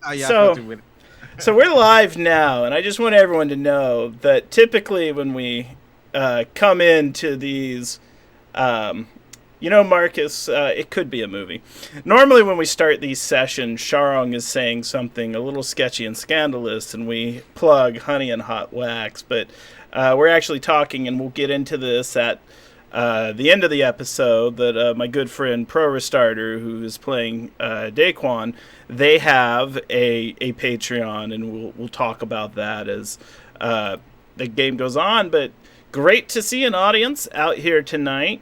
Oh yeah, I forgot So, to win. so we're live now, and I just want everyone to know that typically when we come into these, um, Marcus, it could be a movie. Normally, when we start these sessions, Sharong is saying something a little sketchy and scandalous, and we plug Honey and Hot Wax. But we're actually talking, and we'll get into this at the end of the episode. That my good friend Pro Restarter, who is playing Daquan, they have a Patreon, and we'll talk about that as the game goes on. But great to see an audience out here tonight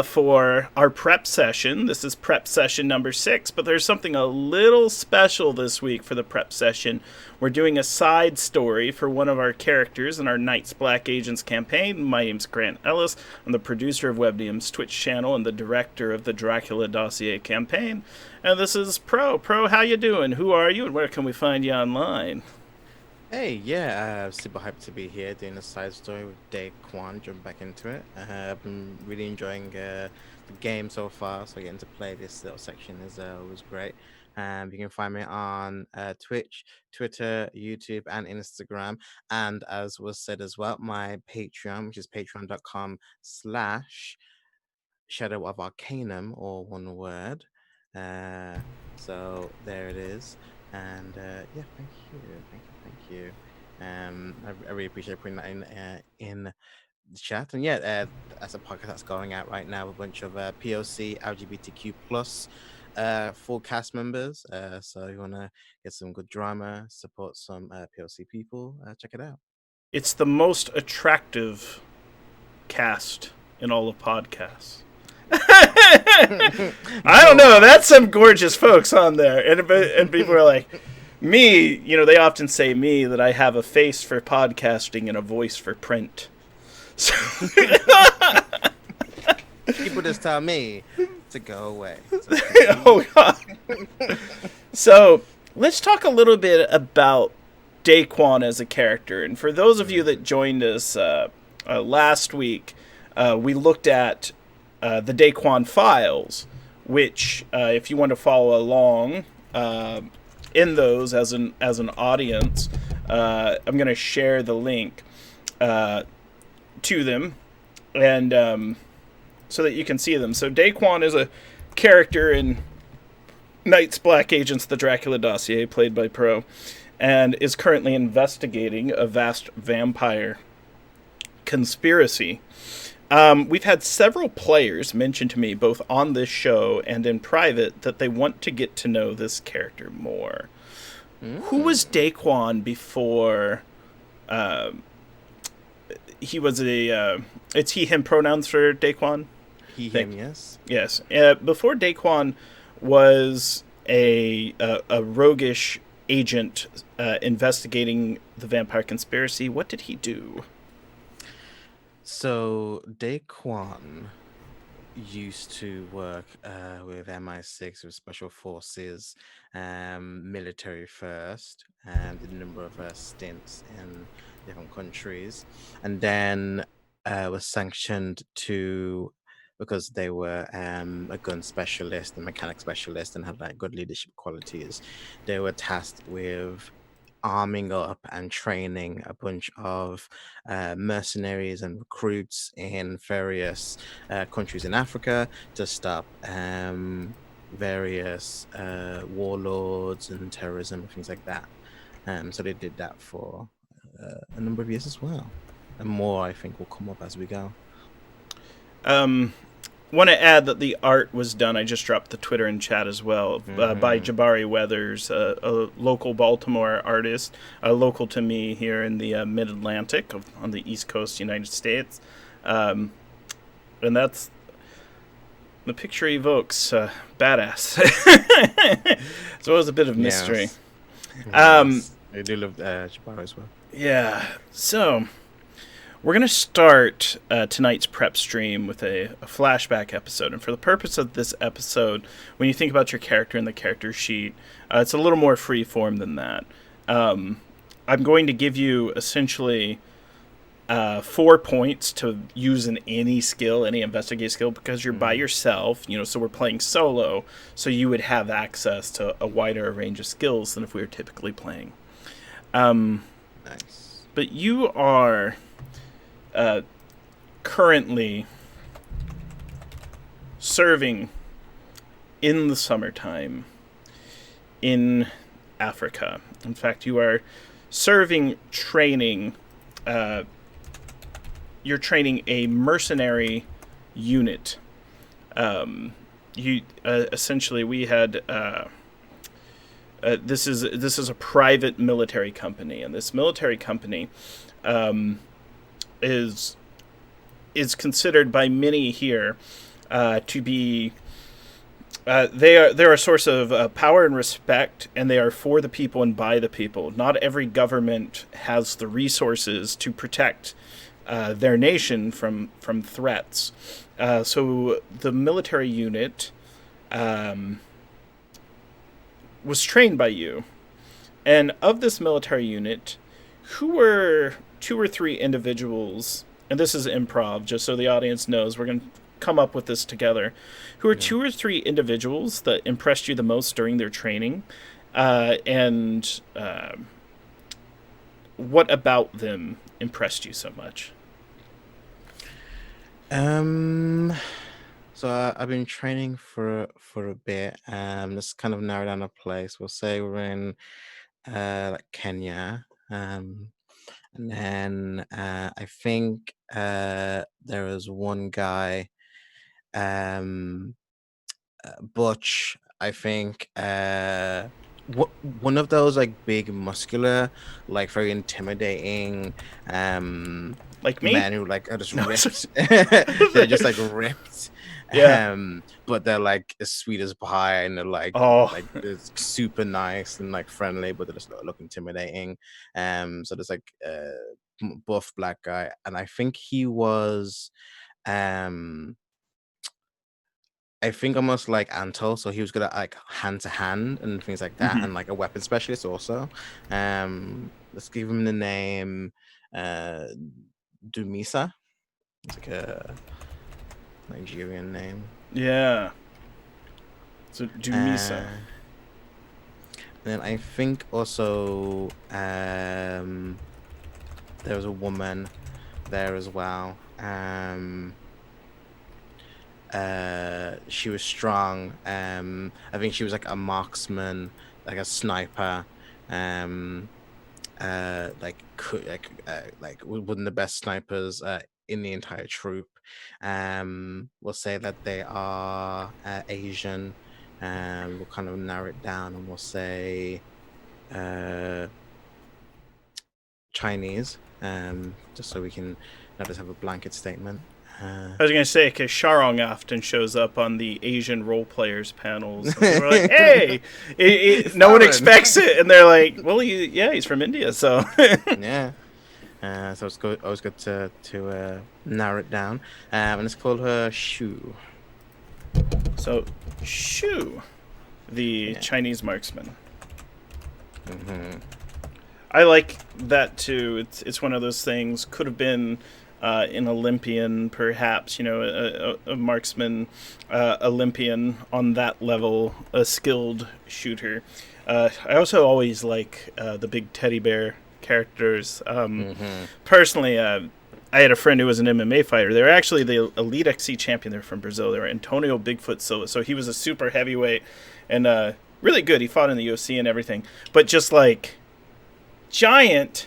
for our prep session. This is prep session number 6, but there's something a little special this week for the prep session. We're doing a side story for one of our characters in our Knights Black Agents campaign. My name's Grant Ellis. I'm the producer of WebDM's Twitch channel and the director of the Dracula Dossier campaign. And this is Pro. Pro, how you doing? Who are you, and where can we find you online? Hey, yeah, super hyped to be here doing a side story with Day Kwan. Jump back into it. I've been really enjoying the game so far, so getting to play this little section is was great. You can find me on Twitch, Twitter, YouTube, and Instagram. And as was said as well, my Patreon, which is patreon.com/Shadow of Arcanum, or one word. Uh, so there it is. And yeah, thank you. I really appreciate putting that in the chat. And yeah, as a podcast that's going out right now, a bunch of POC LGBTQ plus full cast members. So you want to get some good drama, support some POC people, check it out. It's the most attractive cast in all of podcasts. I don't Go know. on. That's some gorgeous folks on there, and people are like, me. They often say me that I have a face for podcasting and a voice for print. So, People just tell me to go away. oh god. So let's talk a little bit about Daquan as a character, and for those of you that joined us last week, we looked at the Daquan files, which, if you want to follow along in those as an audience, I'm going to share the link to them, and so that you can see them. So Daquan is a character in Knights Black Agents: The Dracula Dossier, played by Pro, and is currently investigating a vast vampire conspiracy. We've had several players mention to me, both on this show and in private, that they want to get to know this character more. Who was Daquan before he was a... it's he, him pronouns for Daquan? He, him, yes. Yes. Before Daquan was a roguish agent investigating the vampire conspiracy, what did he do? So Daquan used to work with MI6, with Special Forces, military first, and did a number of stints in different countries, and then was sanctioned to, because they were a gun specialist and mechanic specialist and had like good leadership qualities. They were tasked with arming up and training a bunch of mercenaries and recruits in various countries in Africa to stop various warlords and terrorism and things like that. So they did that for a number of years as well. And more, I think, will come up as we go. Want to add that the art was done, I just dropped the Twitter and chat as well, by Jabari Weathers, a local Baltimore artist, local to me here in the mid-Atlantic on the East Coast United States. And that's... the picture evokes badass. As well as a bit of mystery. Yes. I do love Jabari as well. Yeah, so... we're going to start tonight's prep stream with a flashback episode. And for the purpose of this episode, when you think about your character in the character sheet, it's a little more free form than that. I'm going to give you essentially 4 points to use in any skill, any investigate skill, because you're by yourself, so we're playing solo, so you would have access to a wider range of skills than if we were typically playing. Nice. But you are currently serving in the summertime in Africa. In fact, you are serving training. You're training a mercenary unit. Essentially, we had this is a private military company, and this military company is considered by many here to be. They're a source of power and respect, and they are for the people and by the people. Not every government has the resources to protect their nation from threats. So the military unit was trained by you. And of this military unit, who were 2 or 3 individuals, and this is improv, just so the audience knows, we're going to come up with this together, who are 2 or 3 individuals that impressed you the most during their training, and what about them impressed you so much? So I've been training for a bit. Let's kind of narrow down a place. We'll say we're in like Kenya. And then I think there was one guy, um, Butch. I think one of those like big, muscular, like very intimidating Like me? men who like are just No. ripped. They're just like ripped. Yeah. But they're like as sweet as pie, and they're like Oh. they're super nice and like friendly, but they just look intimidating. So there's like buff black guy, and I think he was I think almost like Anto, so he was good at like hand to hand and things like that, and like a weapon specialist also. Let's give him the name Dumisa. It's like a Nigerian name. Yeah. So Dumisa. Then I think also there was a woman there as well. She was strong. I think she was like a marksman, like a sniper. Like one of the best snipers in the entire troop. We'll say that they are Asian. We'll kind of narrow it down, and we'll say Chinese. Just so we can not just have a blanket statement. I was going to say, because Sharong often shows up on the Asian role players panels. And we're like, hey! No one expects it. And they're like, well, he's from India, so. Yeah. So it's good. Always good to narrow it down. And it's called her Shu. So, Shu, the Chinese marksman. Mm-hmm. I like that, too. It's one of those things. Could have been an Olympian, perhaps, a marksman, Olympian on that level, a skilled shooter. I also always like the big teddy bear characters. Personally, I had a friend who was an MMA fighter. They were actually the Elite XC champion. They're from Brazil. They were Antonio Bigfoot Silva. So he was a super heavyweight and really good. He fought in the UFC and everything. But just like giant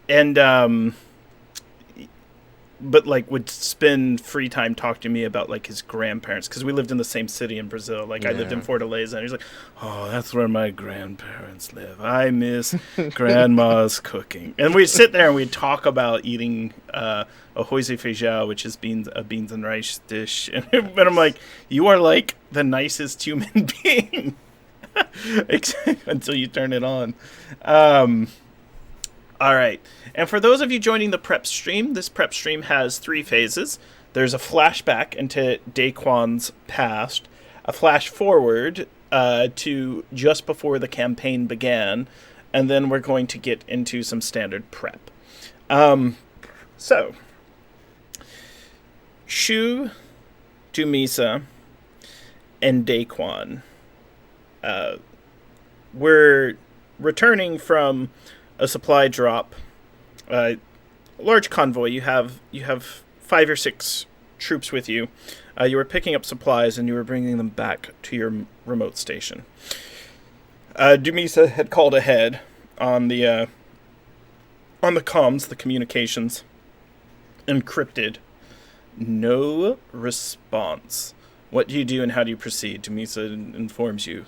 and but like would spend free time talking to me about like his grandparents, because we lived in the same city in Brazil. Like I lived in Fortaleza, and he's like, oh, that's where my grandparents live. I miss grandma's cooking. And we'd sit there and we'd talk about eating arroz e feijão, which is a beans and rice dish. And I'm like, you are like the nicest human being until you turn it on. All right. And for those of you joining the prep stream, this prep stream has 3 phases. There's a flashback into Daquan's past, a flash forward to just before the campaign began, and then we're going to get into some standard prep. So, Shu, Dumisa, and Daquan were returning from a supply drop, large convoy. You have 5 or 6 troops with you. You were picking up supplies and you were bringing them back to your remote station. Dumisa had called ahead on the comms, the communications, encrypted. No response. What do you do and how do you proceed? Dumisa informs you.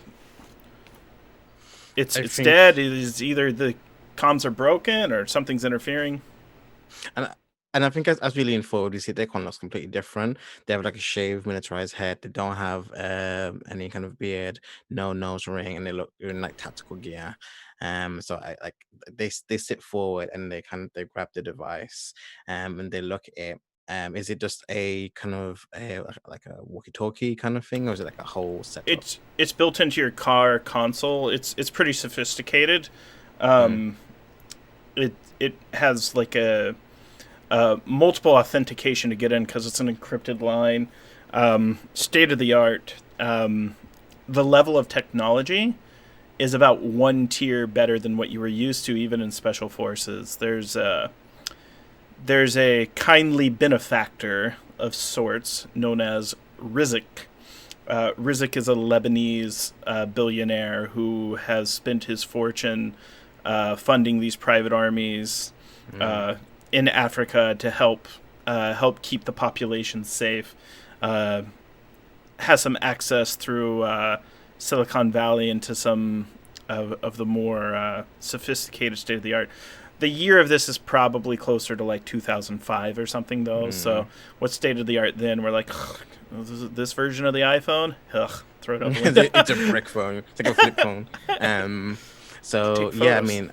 It's dead. It is either the comms are broken or something's interfering. And and I think as we lean forward, we see their con looks completely different. They have like a shaved, militarized head. They don't have any kind of beard, no nose ring, and they look in like tactical gear. So I like they sit forward and they grab the device, and they look at it. Is it just a kind of like a walkie-talkie kind of thing, or is it like a whole setup? It's built into your car console. It's pretty sophisticated. Mm. Um, it has like a multiple authentication to get in because it's an encrypted line. State of the art. The level of technology is about 1 tier better than what you were used to, even in special forces. There's a kindly benefactor of sorts known as Rizik. Rizik is a Lebanese billionaire who has spent his fortune funding these private armies in Africa to help keep the population safe. Has some access through Silicon Valley into some of the more sophisticated state of the art. The year of this is probably closer to like 2005 or something, though. So, what's state of the art then? We're like, this version of the iPhone? Ugh, throw it out the window. It's a brick phone. It's like a flip phone. So Take yeah, I photos. mean,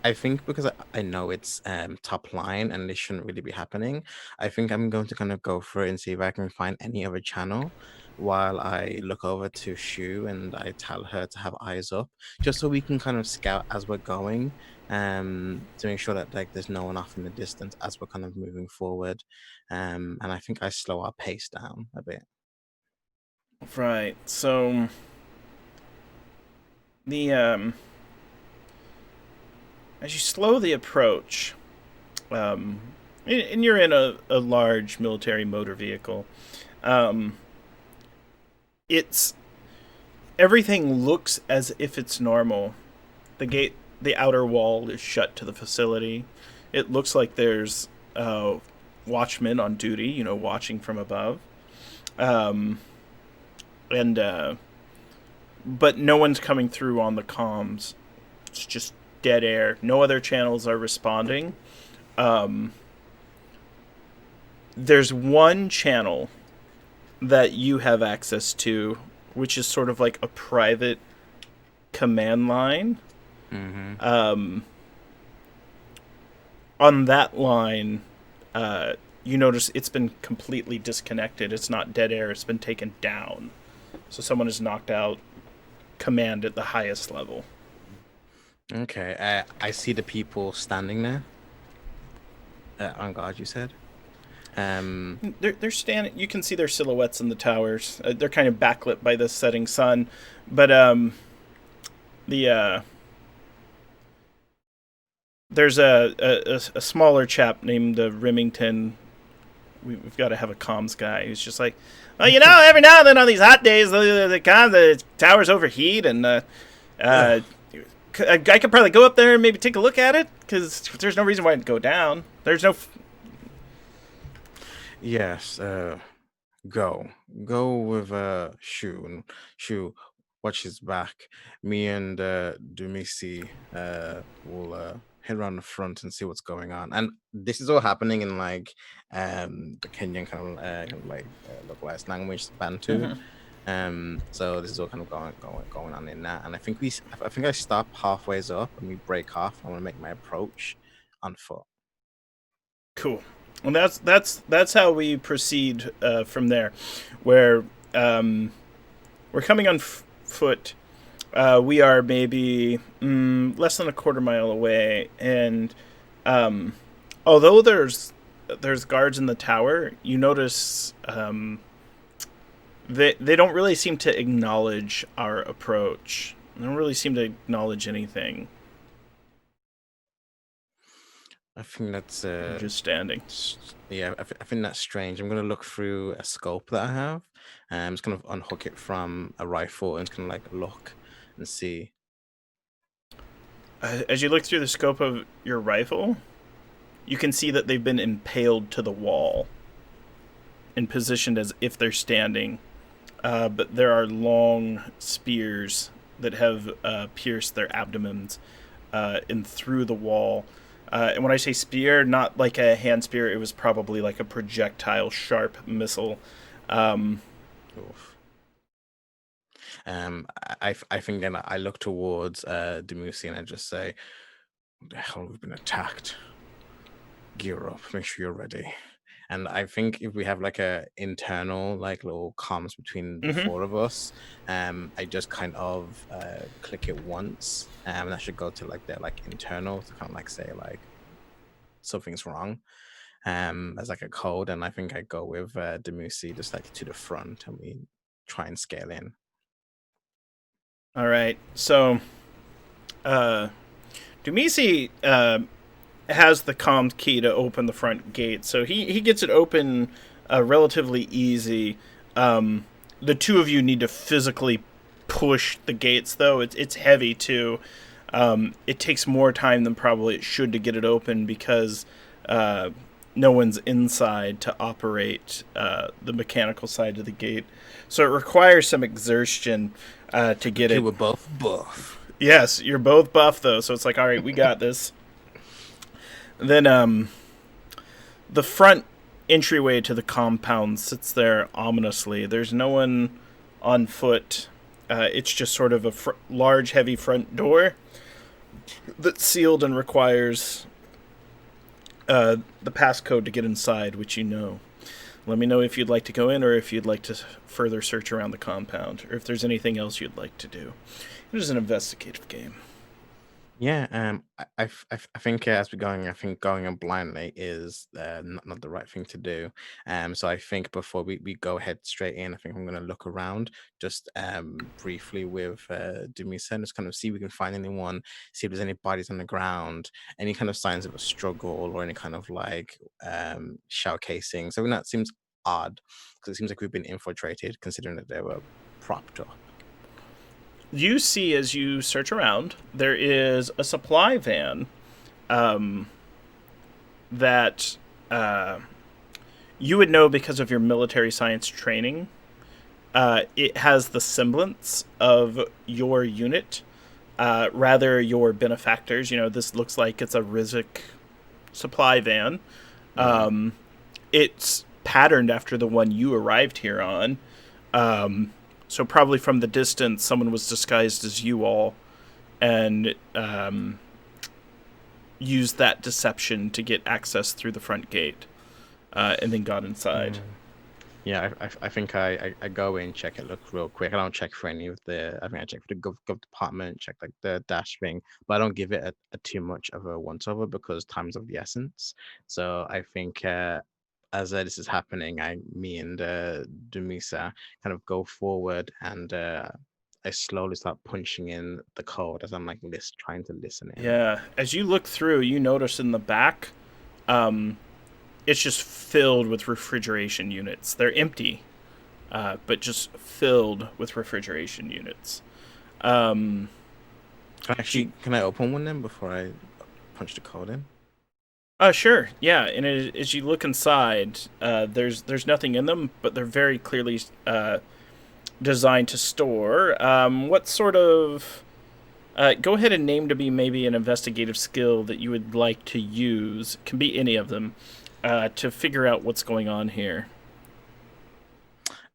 I think because I know it's top line and this shouldn't really be happening. I think I'm going to kind of go for it and see if I can find any other channel while I look over to Shu and I tell her to have eyes up, just so we can kind of scout as we're going, to make sure that like there's no one off in the distance as we're kind of moving forward. And I think I slow our pace down a bit. Right. So the as you slowly approach, and you're in a large military motor vehicle, um, it's everything looks as if it's normal. The outer wall is shut to the facility. It looks like there's watchmen on duty, watching from above, um, and but no one's coming through on the comms. It's just dead air. No other channels are responding. Um, there's one channel that you have access to, which is sort of like a private command line. Mm-hmm. On that line, you notice it's been completely disconnected. It's not dead air. It's been taken down. So someone has knocked out command at the highest level. Okay, I see the people standing there. On guard, you said. They're standing. You can see their silhouettes in the towers. They're kind of backlit by the setting sun, but the there's a smaller chap named Remington. We've got to have a comms guy who's just like, well, every now and then on these hot days, the towers overheat, and I could probably go up there and maybe take a look at it because there's no reason why it'd go down. There's no. Yes, go with Shu and Shu, watch his back. Me and Dumisi will head around the front and see what's going on. And this is all happening in like the Kenyan kind of like localized language, Bantu. Mhm. So this is all kind of going on in that. And I think I stop halfway up and we break off. I want to make my approach on foot. Cool. And that's how we proceed from there, where we're coming on foot. We are maybe less than a quarter mile away, and Although there's guards in the tower, you notice they don't really seem to acknowledge our approach. They don't really seem to acknowledge anything. I think that's They're just standing. yeah. I think that's strange. I'm gonna look through a scope that I have, and I'm just kind of unhook it from a rifle and just kind of like look and see. As you look through the scope of your rifle, you can see that they've been impaled to the wall and positioned as if they're standing. But there are long spears that have pierced their abdomens and through the wall. And when I say spear, not like a hand spear, it was probably like a projectile sharp missile. Oof. I think then I look towards Demusi and I just say, "The hell, we've been attacked. Gear up. Make sure you're ready." And I think if we have like a internal like little comms between the Mm-hmm. four of us, I just kind of click it once, and that should go to like their like internal to kind of like say like something's wrong, as like a code. And I think I go with Demusi just like to the front, and we try and scale in. All right. So, Dumisi has the comm key to open the front gate, so he gets it open relatively easy. The two of you need to physically push the gates, though. It's heavy too. It takes more time than probably it should to get it open because no one's inside to operate the mechanical side of the gate. So it requires some exertion to get Okay, it. we're both buff. Yes, you're both buff though, so it's like, all right, we got this. Then the front entryway to the compound sits there ominously. There's no one on foot. It's just sort of a large, heavy front door that's sealed and requires the passcode to get inside, which you know. Let me know if you'd like to go in or if you'd like to further search around the compound or if there's anything else you'd like to do. It is an investigative game. Yeah, I think as we're going, I think going in blindly is not the right thing to do. So I think before we go ahead straight in, I think I'm going to look around just briefly with Dumisa and just kind of see if we can find anyone, see if there's any bodies on the ground, any kind of signs of a struggle or any kind of like shell casing. So that seems odd because it seems like we've been infiltrated, considering that they were propped up. You see as you search around, there is a supply van that you would know because of your military science training. It has the semblance of your unit, rather your benefactors. You know, this looks like it's a Rizik supply van. It's patterned after the one you arrived here on. So probably from the distance, someone was disguised as you all, and used that deception to get access through the front gate, and then got inside. Yeah, I think I go in, check it, look real quick. I don't check for any of I mean, I check for the gov department, check like the dash thing, but I don't give it a too much of a once over because time's of the essence. So I think as this is happening, me and Dumisa kind of go forward and I slowly start punching in the code as I'm like trying to listen in. Yeah, as you look through, you notice in the back, it's just filled with refrigeration units. They're empty, but just filled with refrigeration units. Can I open one then before I punch the code in? Sure, yeah. And as you look inside, there's nothing in them, but they're very clearly designed to store. What sort of? Go ahead and name to be maybe an investigative skill that you would like to use. Can be any of them, to figure out what's going on here.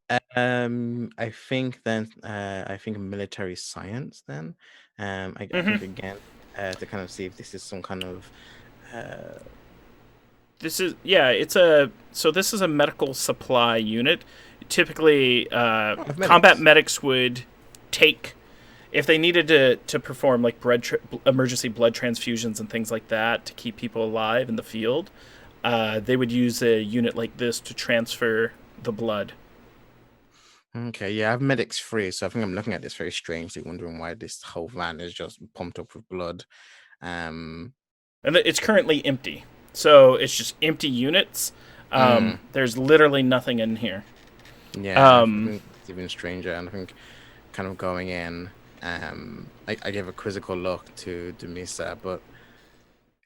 I think then I think military science then. I think Mm-hmm. again to kind of see if this is some kind of uh This is yeah. It's a so this is a medical supply unit. Typically, oh, combat medics. medics would take if they needed to perform like emergency blood transfusions and things like that to keep people alive in the field, they would use a unit like this to transfer the blood. Okay, yeah, I've medics free, so I think I'm looking at this very strangely, wondering why this whole van is just pumped up with blood. Um, And it's currently empty, so it's just empty units. mm, There's literally nothing in here. yeah, I Um, think it's even stranger, and I think kind of going in, I gave a quizzical look to Dumisa, but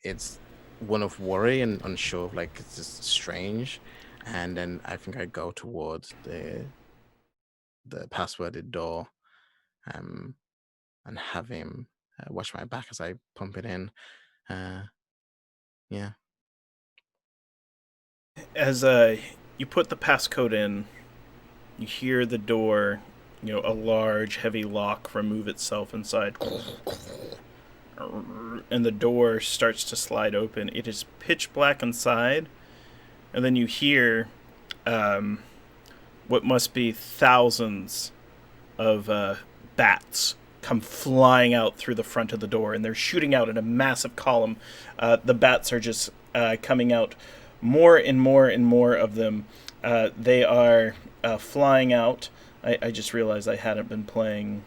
it's one of worry and unsure of like it's just strange, and then I think I go towards the passworded door, um, and have him watch my back as I pump it in. Uh, yeah. as you put the passcode in, you hear the door, a large, heavy lock remove itself inside. And the door starts to slide open. It is pitch black inside, and then you hear what must be thousands of bats come flying out through the front of the door, and they're shooting out in a massive column. The bats are just coming out, more and more and more of them. They are flying out. I just realized I hadn't been playing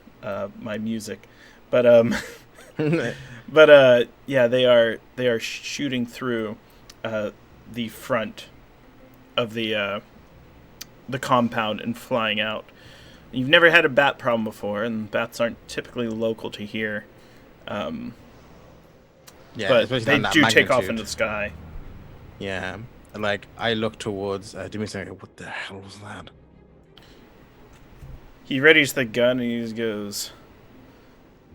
my music, but yeah, they are shooting through the front of the compound and flying out. You've never had a bat problem before, and bats aren't typically local to here. Yeah, But especially they not do that take off magnitude. into the sky. Yeah, like I look towards Dimitri. What the hell was that? He readies the gun and he just goes,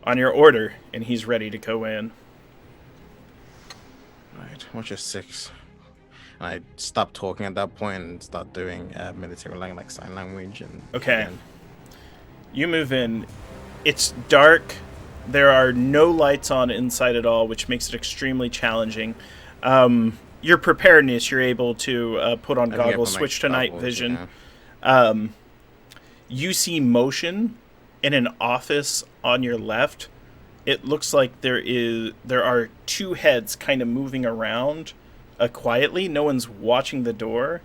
"On your order," and he's ready to go in. Right, what's your six? And I stop talking at that point and start doing military like sign language and Okay. again. You move in. It's dark. There are no lights on inside at all, which makes it extremely challenging. Your preparedness, you're able to put on I think I goggles, put my switch to night goggles, vision. yeah. You see motion in an office on your left. It looks like there are two heads kind of moving around quietly. No one's watching the door.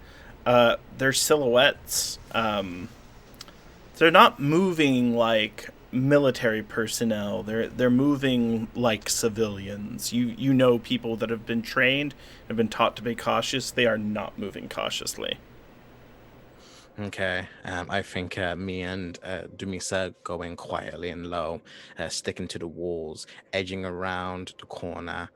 They're silhouettes. They're not moving like military personnel. They're moving like civilians. You know people that have been trained, have been taught to be cautious. They are not moving cautiously. Okay, I think me and Dumisa going quietly and low, sticking to the walls, edging around the corner,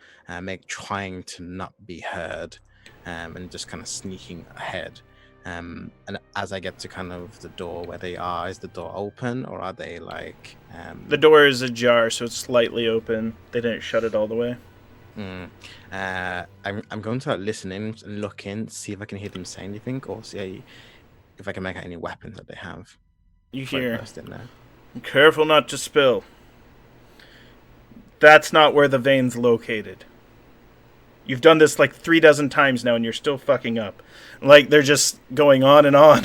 trying to not be heard, and just kind of sneaking ahead. And as I get to kind of the door where they are, is the door open or are they like? The door is ajar, so it's slightly open. They didn't shut it all the way. I'm going to listen in and look in, see if I can hear them say anything or see if I can make out any weapons that they have. You Before I hear, burst in there. "Careful not to spill. That's not where the vein's located. You've done this like 3 dozen times now, and you're still fucking up." Like they're just going on and on,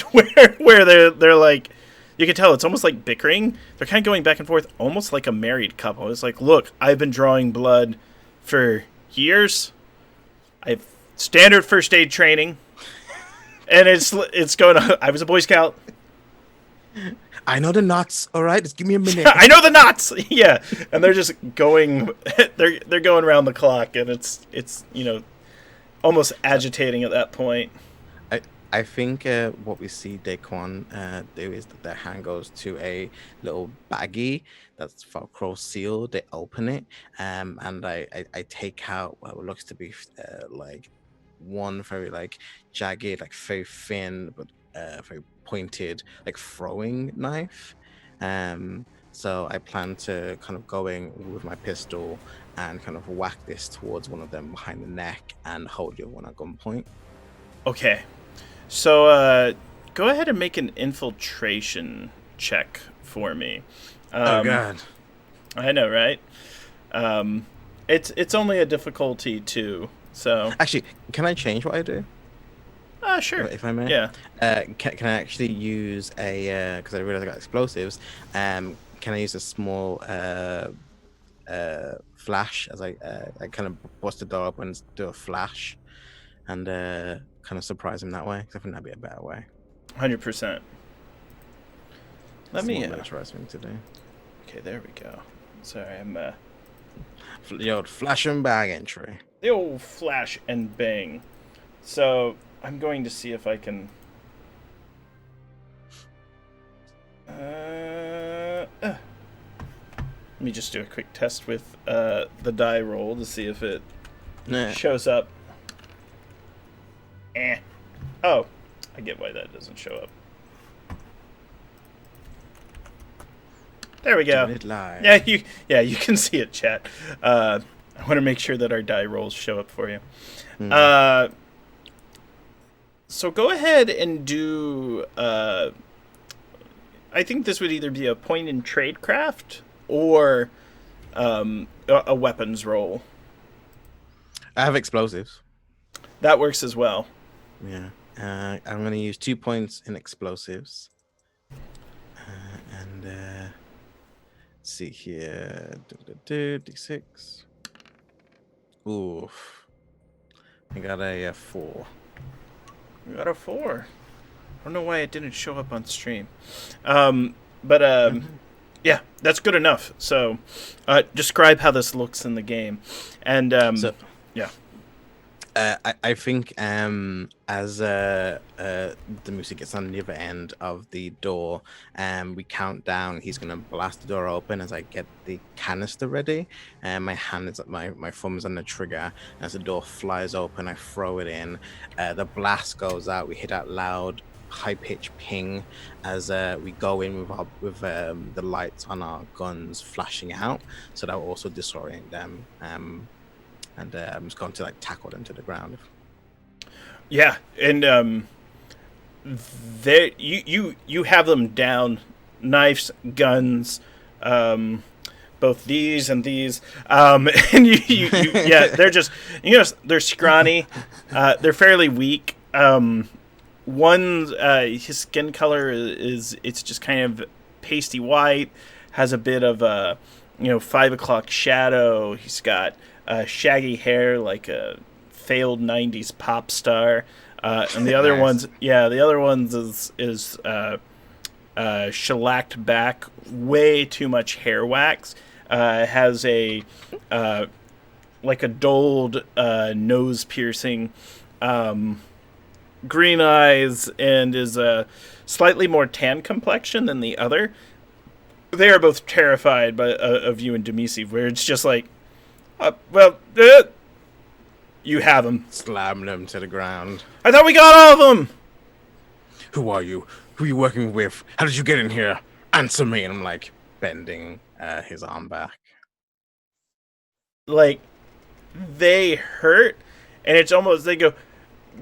where they're like, you can tell it's almost like bickering. They're kind of going back and forth, almost like a married couple. It's like, look, I've been drawing blood for years. I've standard first aid training, and it's going on. I was a Boy Scout. I know the knots. All right, just give me a minute. I know the knots. Yeah, and they're just going. They're going around the clock, and it's almost agitating at that point. I think what we see Daquan do is that their hand goes to a little baggie that's Velcro sealed. They open it, and I take out what looks to be like one very like jagged, like very thin but very pointed, like throwing knife. So I plan to kind of go in with my pistol and kind of whack this towards one of them behind the neck and hold the other one at gunpoint. Okay. So, go ahead and make an infiltration check for me. Oh God! I know, right? It's only a difficulty 2, so... Actually, can I change what I do? Sure. If I may. Yeah. Can I actually use a because I realized I got explosives. Can can I use a small flash as I kind of bust the door open and do a flash and kind of surprise him that way? 'Cause I think that'd be a better way. 100%. Let It's me. more militarized thing to do. Okay, there we go. Sorry, I'm. The old flash and bag entry. The old flash and bang. So I'm going to see if I can. Let me just do a quick test with the die roll to see if it shows up. Oh, I get why that doesn't show up. There we go. Yeah, you can see it, chat. I want to make sure that our die rolls show up for you. So go ahead and do. I think this would either be a point in tradecraft or a weapons roll. I have explosives. That works as well. Yeah. I'm going to use 2 points in explosives. And let's see here. D6. Oof. I got a 4. You got a 4. I don't know why it didn't show up on stream. Yeah, that's good enough. So, describe how this looks in the game. And, yeah. I think as the music gets on the other end of the door, we count down. He's gonna blast the door open as I get the canister ready, and my hand is my thumb's on the trigger. As the door flies open, I throw it in. The blast goes out. We hit that loud, high-pitched ping as we go in with the lights on our guns flashing out, so that will also disorient them. And I'm just going to like tackle them to the ground. Yeah, and you have them down, knives, guns, both these and these, and yeah, they're just they're scrawny, they're fairly weak. One, his skin color it's just kind of pasty white, has a bit of a 5 o'clock shadow. He's got shaggy hair like a failed 90s pop star, and the other ones is shellacked back, way too much hair wax, has a like a dulled nose piercing, green eyes, and is a slightly more tan complexion than the other. They are both terrified of you and Demisi, where it's just like, you have them. Slamming them to the ground. I thought we got all of them! Who are you? Who are you working with? How did you get in here? Answer me. And I'm like bending his arm back. Like, they hurt, and it's almost, they go,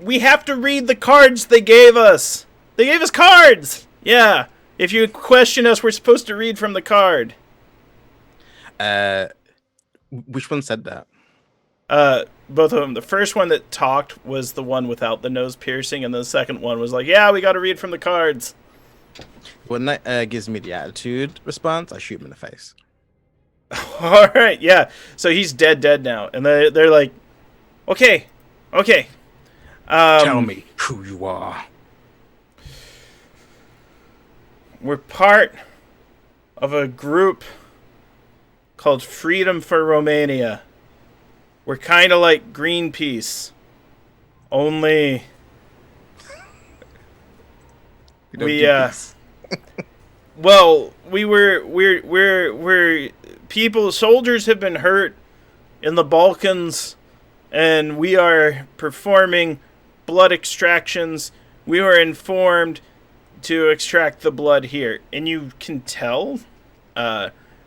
we have to read the cards they gave us. They gave us cards! Yeah. If you question us, we're supposed to read from the card. Which one said that? Both of them. The first one that talked was the one without the nose piercing, and the second one was like, yeah, we got to read from the cards. When that gives me the attitude response, I shoot him in the face. All right, yeah. So he's dead now, and they're like, okay. Tell me who you are. We're part of a group called Freedom for Romania. We're kind of like Greenpeace, only we're people. Soldiers have been hurt in the Balkans, and we are performing blood extractions. We were informed to extract the blood here, and you can tell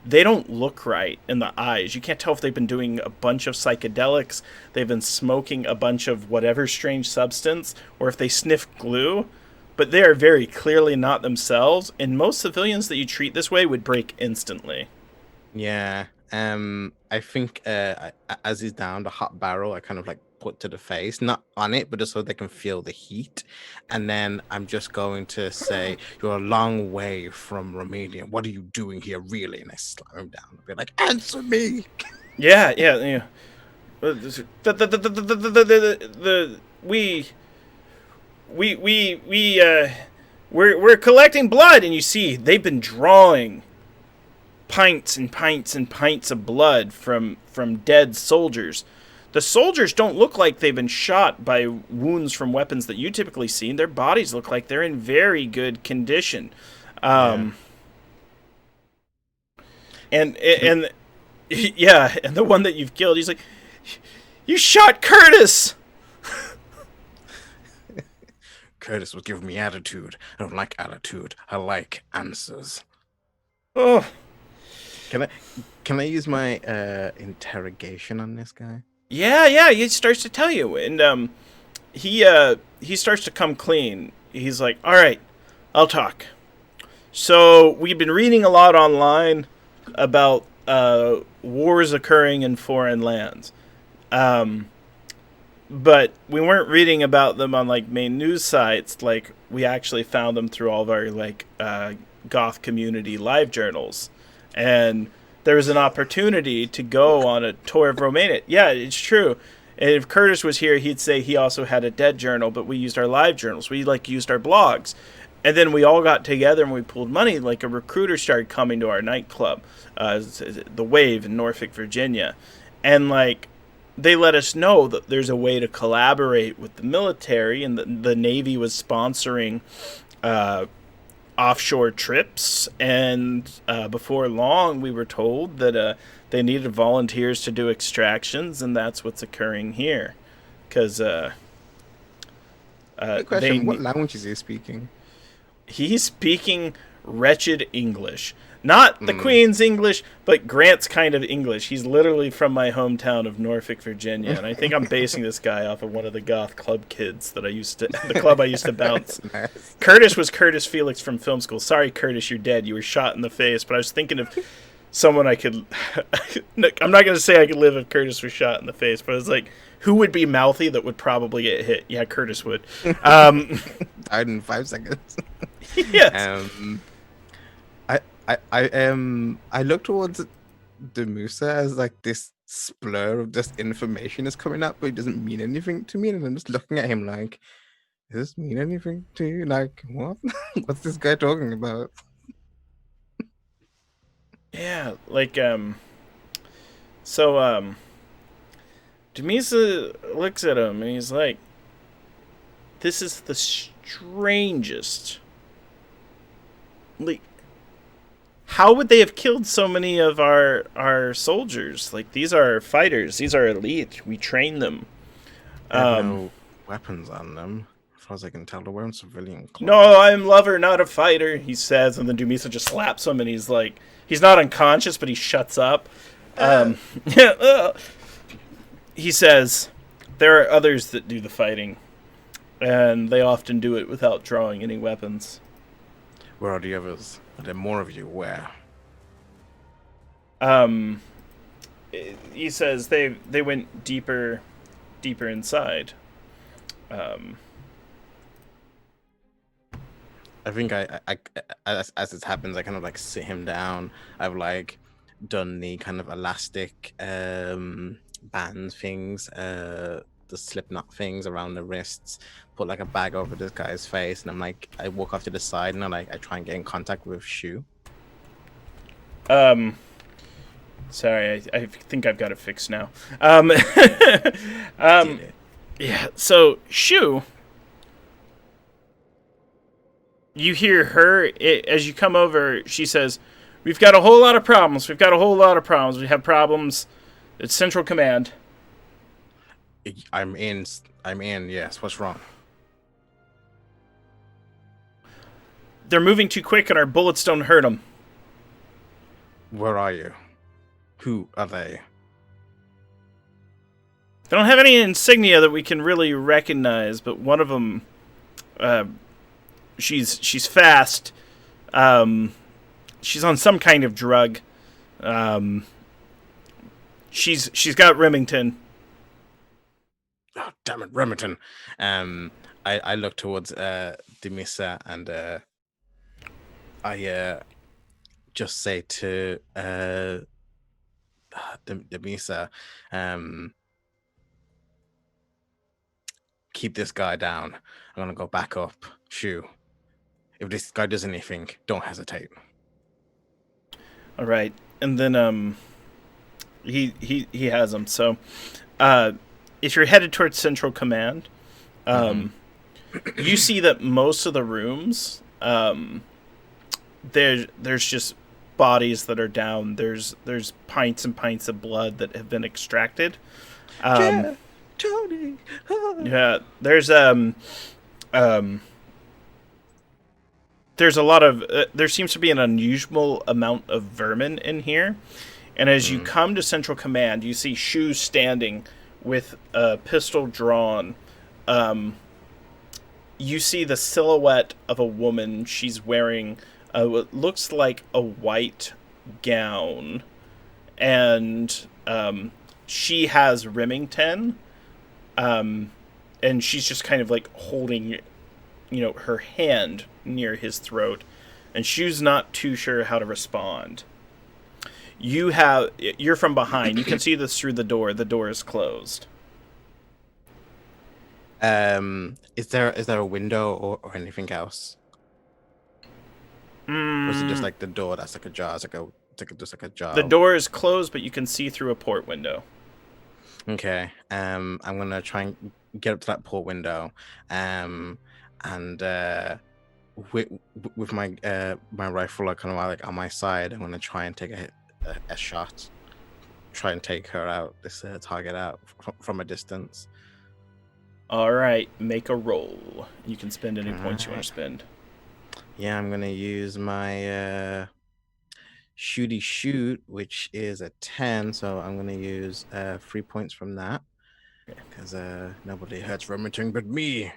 they don't look right in the eyes. You can't tell if they've been doing a bunch of psychedelics, they've been smoking a bunch of whatever strange substance, or if they sniff glue, but they are very clearly not themselves, and most civilians that you treat this way would break instantly. Yeah. I think as he's down the hot barrel, I kind of like put to the face, not on it, but just so they can feel the heat. And then I'm just going to say, "You're a long way from Romania. What are you doing here, really?" And I slam him down. I'll be like, "Answer me!" Yeah, yeah, yeah. We're collecting blood, and you see they've been drawing pints and pints and pints of blood from dead soldiers. The soldiers don't look like they've been shot by wounds from weapons that you typically see. Their bodies look like they're in very good condition. And yeah, and the one that you've killed, he's like, "You shot Curtis!" Curtis was giving me attitude. I don't like attitude. I like answers. Oh, Can I use my interrogation on this guy? yeah, he starts to tell you, and he starts to come clean. He's like, "All right, I'll talk. So we've been reading a lot online about wars occurring in foreign lands, but we weren't reading about them on like main news sites. Like we actually found them through all of our like goth community live journals, and there was an opportunity to go on a tour of Romania. Yeah, it's true. And if Curtis was here, he'd say he also had a dead journal, but we used our live journals. We like used our blogs. And then we all got together and we pooled money. Like a recruiter started coming to our nightclub, the Wave in Norfolk, Virginia. And like they let us know that there's a way to collaborate with the military, and the Navy was sponsoring offshore trips. And before long, we were told that they needed volunteers to do extractions, and that's what's occurring here. Because Good question. What language is he speaking? He's speaking wretched English. Not the Queen's English, but Grant's kind of English. He's literally from my hometown of Norfolk, Virginia, and I think I'm basing this guy off of one of the goth club kids that the club I used to bounce. Nice. Curtis was Curtis Felix from film school. Sorry, Curtis, you're dead. You were shot in the face, but I was thinking of someone I could... I'm not going to say I could live if Curtis was shot in the face, but I was like, who would be mouthy that would probably get hit? Yeah, Curtis would. Died in 5 seconds. Yes. I look towards the Musa as like this splur of just information is coming up, but it doesn't mean anything to me, and I'm just looking at him like, does this mean anything to you? Like, what? What's this guy talking about? Yeah, like, so, Demisa looks at him and he's like, this is the strangest. Like, how would they have killed so many of our soldiers? Like, these are fighters. These are elite. We train them. They have no weapons on them. As far as I can tell, they're wearing civilian clothes. No, I'm lover, not a fighter, he says, and then Dumisa just slaps him, and he's like, he's not unconscious, but he shuts up. He says, there are others that do the fighting, and they often do it without drawing any weapons. Where are the others? Are there more of you? Where? He says they went deeper inside. I think I as this happens, I kind of like sit him down. I've like done the kind of elastic band things, the slip knot things around the wrists, put like a bag over this guy's face, and I'm like, I walk off to the side and I try and get in contact with Shu. Sorry, I think I've got it fixed now. Yeah, so Shu, you hear her, as you come over, she says, we've got a whole lot of problems. We have problems at Central Command. I'm in, yes. What's wrong? They're moving too quick and our bullets don't hurt them. Where are you? Who are they? They don't have any insignia that we can really recognize, but one of them, she's fast. She's on some kind of drug. She's got Remington. Oh, damn it, Remington. I look towards Demisa and I just say to Demisa, keep this guy down. I'm gonna go back up. Shoo. If this guy does anything, don't hesitate. All right, and then he has him. So, if you're headed towards Central Command, you see that most of the rooms, there's just bodies that are down. There's pints and pints of blood that have been extracted. Yeah, Tony. Yeah, there's there's a lot of there seems to be an unusual amount of vermin in here. And as you come to Central Command, you see Shu standing with a pistol drawn. You see the silhouette of a woman. She's wearing what looks like a white gown. And she has Remington. And she's just kind of like holding, her hand near his throat. And Shu's not too sure how to respond. You're from behind. You can see this through the door. The door is closed. Is there a window or anything else? Or is it just like the door that's like a jar? It's just like a jar. The door is closed, but you can see through a port window. Okay. I'm gonna try and get up to that port window. And with my my rifle kind of like on my side, I'm gonna try and take a shot, try and take her out, this target out from a distance. All right, make a roll. You can spend any points you want to spend. Yeah, I'm gonna use my shooty shoot, which is a 10, so I'm gonna use 3 points from that because nobody hurts Remington but me.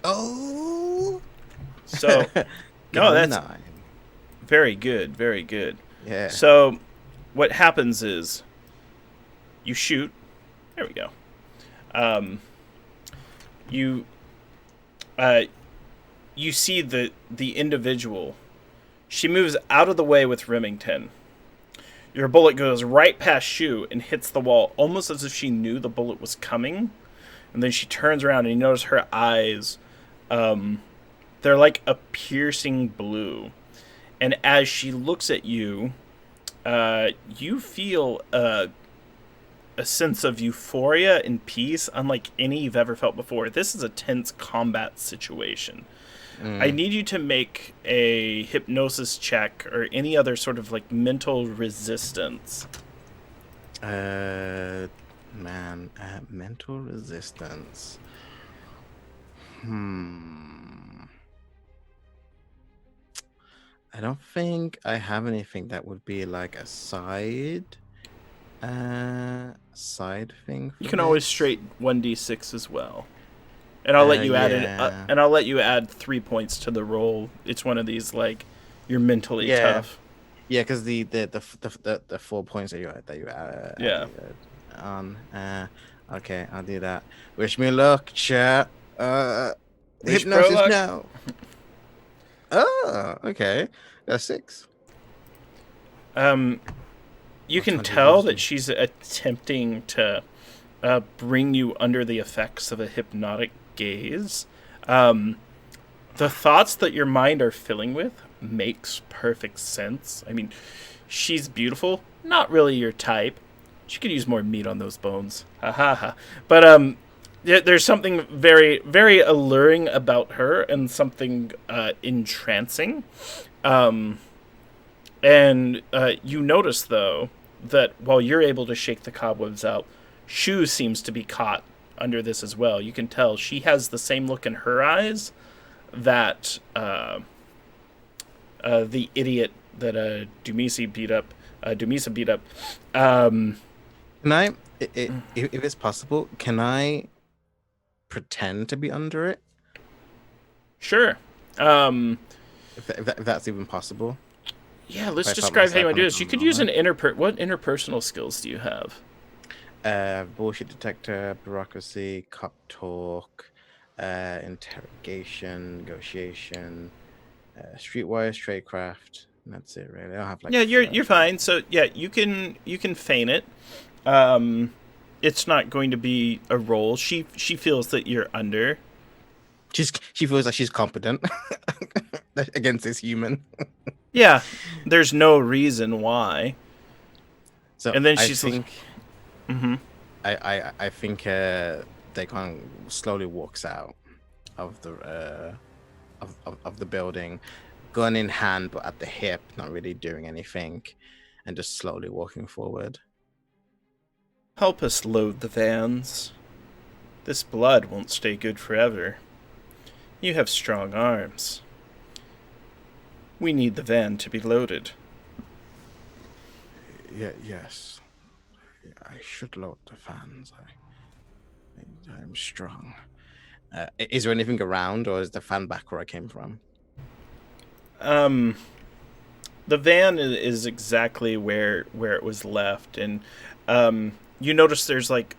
Oh, so no, that's 9. Very good, very good. Yeah. So, what happens is, you shoot. There we go. You see the individual. She moves out of the way with Remington. Your bullet goes right past Shu and hits the wall, almost as if she knew the bullet was coming. And then she turns around and you notice her eyes. They're like a piercing blue. And as she looks at you, you feel a sense of euphoria and peace unlike any you've ever felt before. This is a tense combat situation. I need you to make a hypnosis check or any other sort of like mental resistance. Mental resistance. I don't think I have anything that would be like a side thing. You can always straight 1d6 as well, and I'll let you add 3 points to the roll. It's one of these like you're mentally tough. Yeah, because the 4 points that you add on. Okay, I'll do that. Wish me luck, chat. Hypnosis now. Oh, okay. That's 6. You can tell that she's attempting to bring you under the effects of a hypnotic gaze. The thoughts that your mind are filling with makes perfect sense. I mean, she's beautiful, not really your type. She could use more meat on those bones. Ha ha ha. But there's something very, very alluring about her and something entrancing. And you notice, though, that while you're able to shake the cobwebs out, Shu seems to be caught under this as well. You can tell she has the same look in her eyes that the idiot that Dumisa beat up. Can I, if it's possible, can I pretend to be under it? Sure. If that's even possible. Yeah, let's describe how you want to do this. You could use an what interpersonal skills do you have? Bullshit detector, bureaucracy, cop talk, interrogation, negotiation, streetwise, tradecraft. And that's it, really. I don't have like Yeah, you're three. fine. So yeah, you can feign it. It's not going to be a roll. She feels that you're under. She feels like she's competent against this human. Yeah, there's no reason why. So And then I she's like, think mm-hmm. I think they kind of slowly walks out of the of the building, gun in hand but at the hip, not really doing anything, and just slowly walking forward. Help us load the vans. This blood won't stay good forever. You have strong arms. We need the van to be loaded. Yeah, yes. I should load the fans. I'm strong. Is there anything around, or is the fan back where I came from? The van is exactly where it was left, and you notice there's like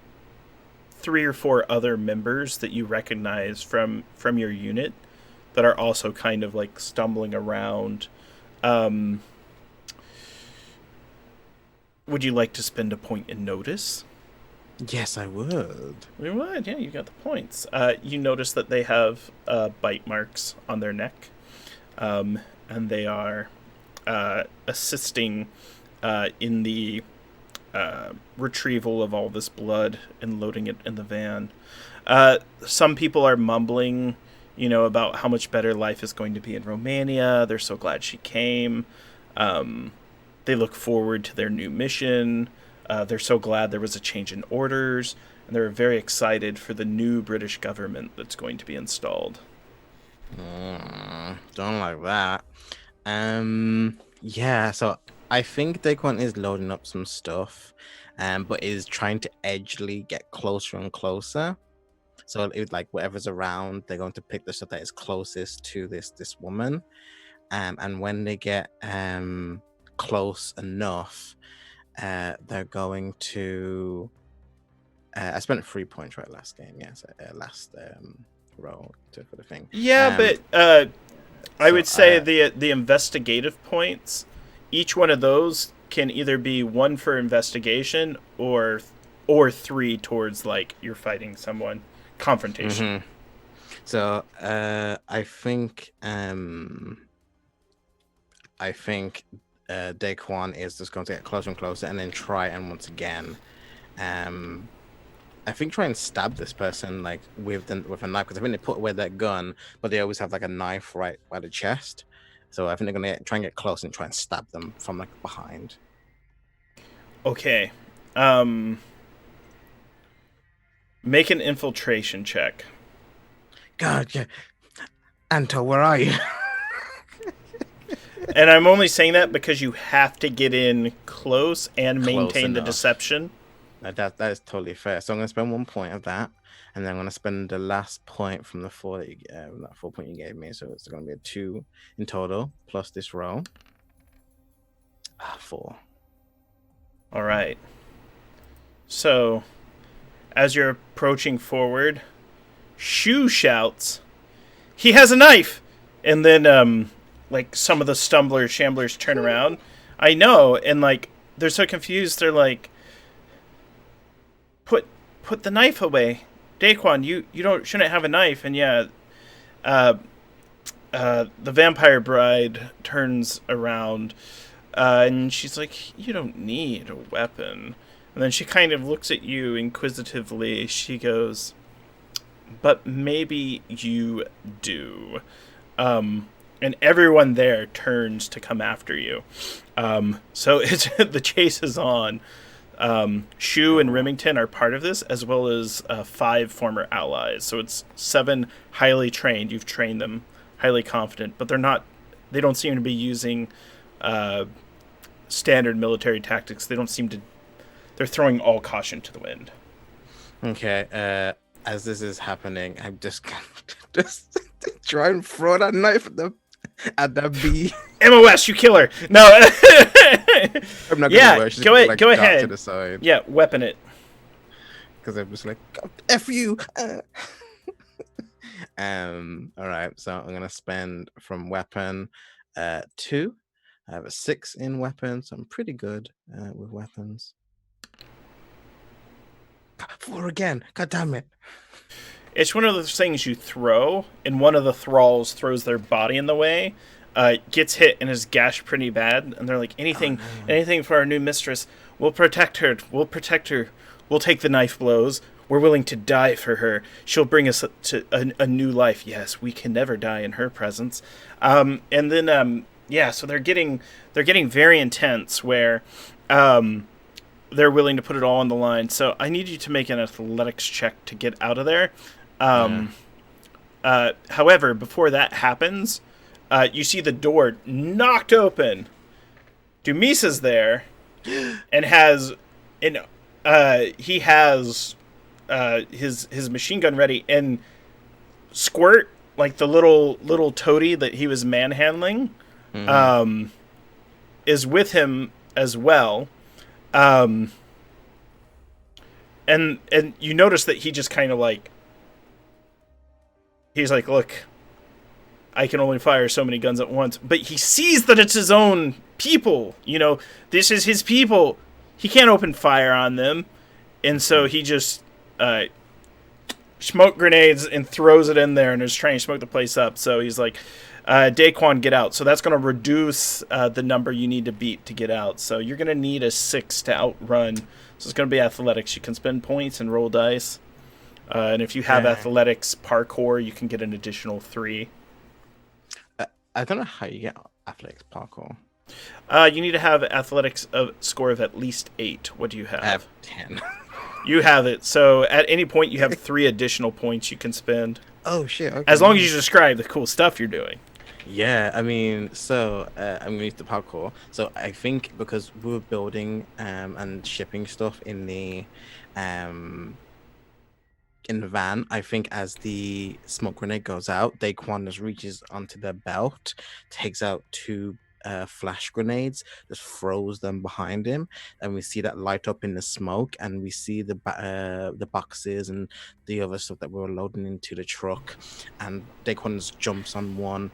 3 or 4 other members that you recognize from your unit that are also kind of like stumbling around. Um, would you like to spend a point in notice? Yes, I would. You would, yeah. You got the points. You notice that they have bite marks on their neck, and they are assisting in the retrieval of all this blood and loading it in the van. Some people are mumbling, about how much better life is going to be in Romania. They're so glad she came. They look forward to their new mission. They're so glad there was a change in orders, and they're very excited for the new British government that's going to be installed. Don't like that. Yeah, so I think Daquan is loading up some stuff, but is trying to edgely get closer and closer. So it like whatever's around, they're going to pick the stuff that is closest to this woman. And when they get close enough, they're going to. I spent 3 points right last game. Yes, last roll for the thing. Yeah, but I would say the investigative points, each one of those can either be 1 for investigation or 3 towards like you're fighting someone, confrontation. Mm-hmm. So I think Daquan is just going to get closer and closer, and then try and once again, I think try and stab this person like with a knife, because I think they put away that gun, but they always have like a knife right by the chest. So I think they're gonna try and get close and try and stab them from like behind. Okay. Make an infiltration check. God, yeah. Anto, where are you? And I'm only saying that because you have to get in close and maintain the enough. Deception. That is totally fair. So I'm going to spend 1 point of that, and then I'm going to spend the last point from the 4 that that 4 point you gave me. So it's going to be a 2 in total plus this roll. 4. All right. So, as you're approaching forward, Shu shouts, "He has a knife!" And then, like, some of the shamblers turn around. I know, and, like, they're so confused, they're like, Put the knife away. Daquan, you shouldn't have a knife. And yeah, the vampire bride turns around, and she's like, "You don't need a weapon." And then she kind of looks at you inquisitively. She goes, "But maybe you do." And everyone there turns to come after you. So the chase is on. Shu and Remington are part of this, as well as 5 former allies. So it's 7 highly trained. You've trained them, highly confident, but they don't seem to be using standard military tactics. They're throwing all caution to the wind. Okay, as this is happening, I'm just try and throw that knife at the bee. MOS, you killer! No. I'm not Yeah, gonna go ahead. to the side. Yeah, weapon it. because I'm just like, F you. All right, so I'm gonna spend from weapon 2. I have a 6 in weapons, so I'm pretty good with weapons. 4 again, god damn it. It's one of those things you throw, and one of the thralls throws their body in the way, gets hit and is gashed pretty bad, and they're like, Oh anything, no. anything for our new mistress. We'll protect her. We'll protect her. We'll take the knife blows. We're willing to die for her. She'll bring us to a new life. Yes, we can never die in her presence. And then, yeah, so they're getting very intense where they're willing to put it all on the line. So I need you to make an athletics check to get out of there. Yeah. However, before that happens, you see the door knocked open. Dumisa's there, and he has his machine gun ready, and Squirt, like the little toady that he was manhandling, is with him as well. And you notice that he just kind of like, he's like, look, I can only fire so many guns at once. But he sees that it's his own people. You know, this is his people. He can't open fire on them. And so he just smoke grenades and throws it in there and is trying to smoke the place up. So he's like, Daquan, get out. So that's going to reduce the number you need to beat to get out. So you're going to need a 6 to outrun. So it's going to be athletics. You can spend points and roll dice. And if you have athletics parkour, you can get an additional 3. I don't know how you get athletics parkour. You need to have athletics score of at least 8. What do you have? I have 10. You have it. So at any point, you have 3 additional points you can spend. Oh, shit. Okay. As long as you describe the cool stuff you're doing. Yeah, I mean, so I'm gonna use the parkour. So I think because we were building and shipping stuff in the van, I think as the smoke grenade goes out, Daquan just reaches onto their belt, takes out 2 flash grenades, just throws them behind him, and we see that light up in the smoke, and we see the boxes and the other stuff that we were loading into the truck, and Daquan just jumps on one,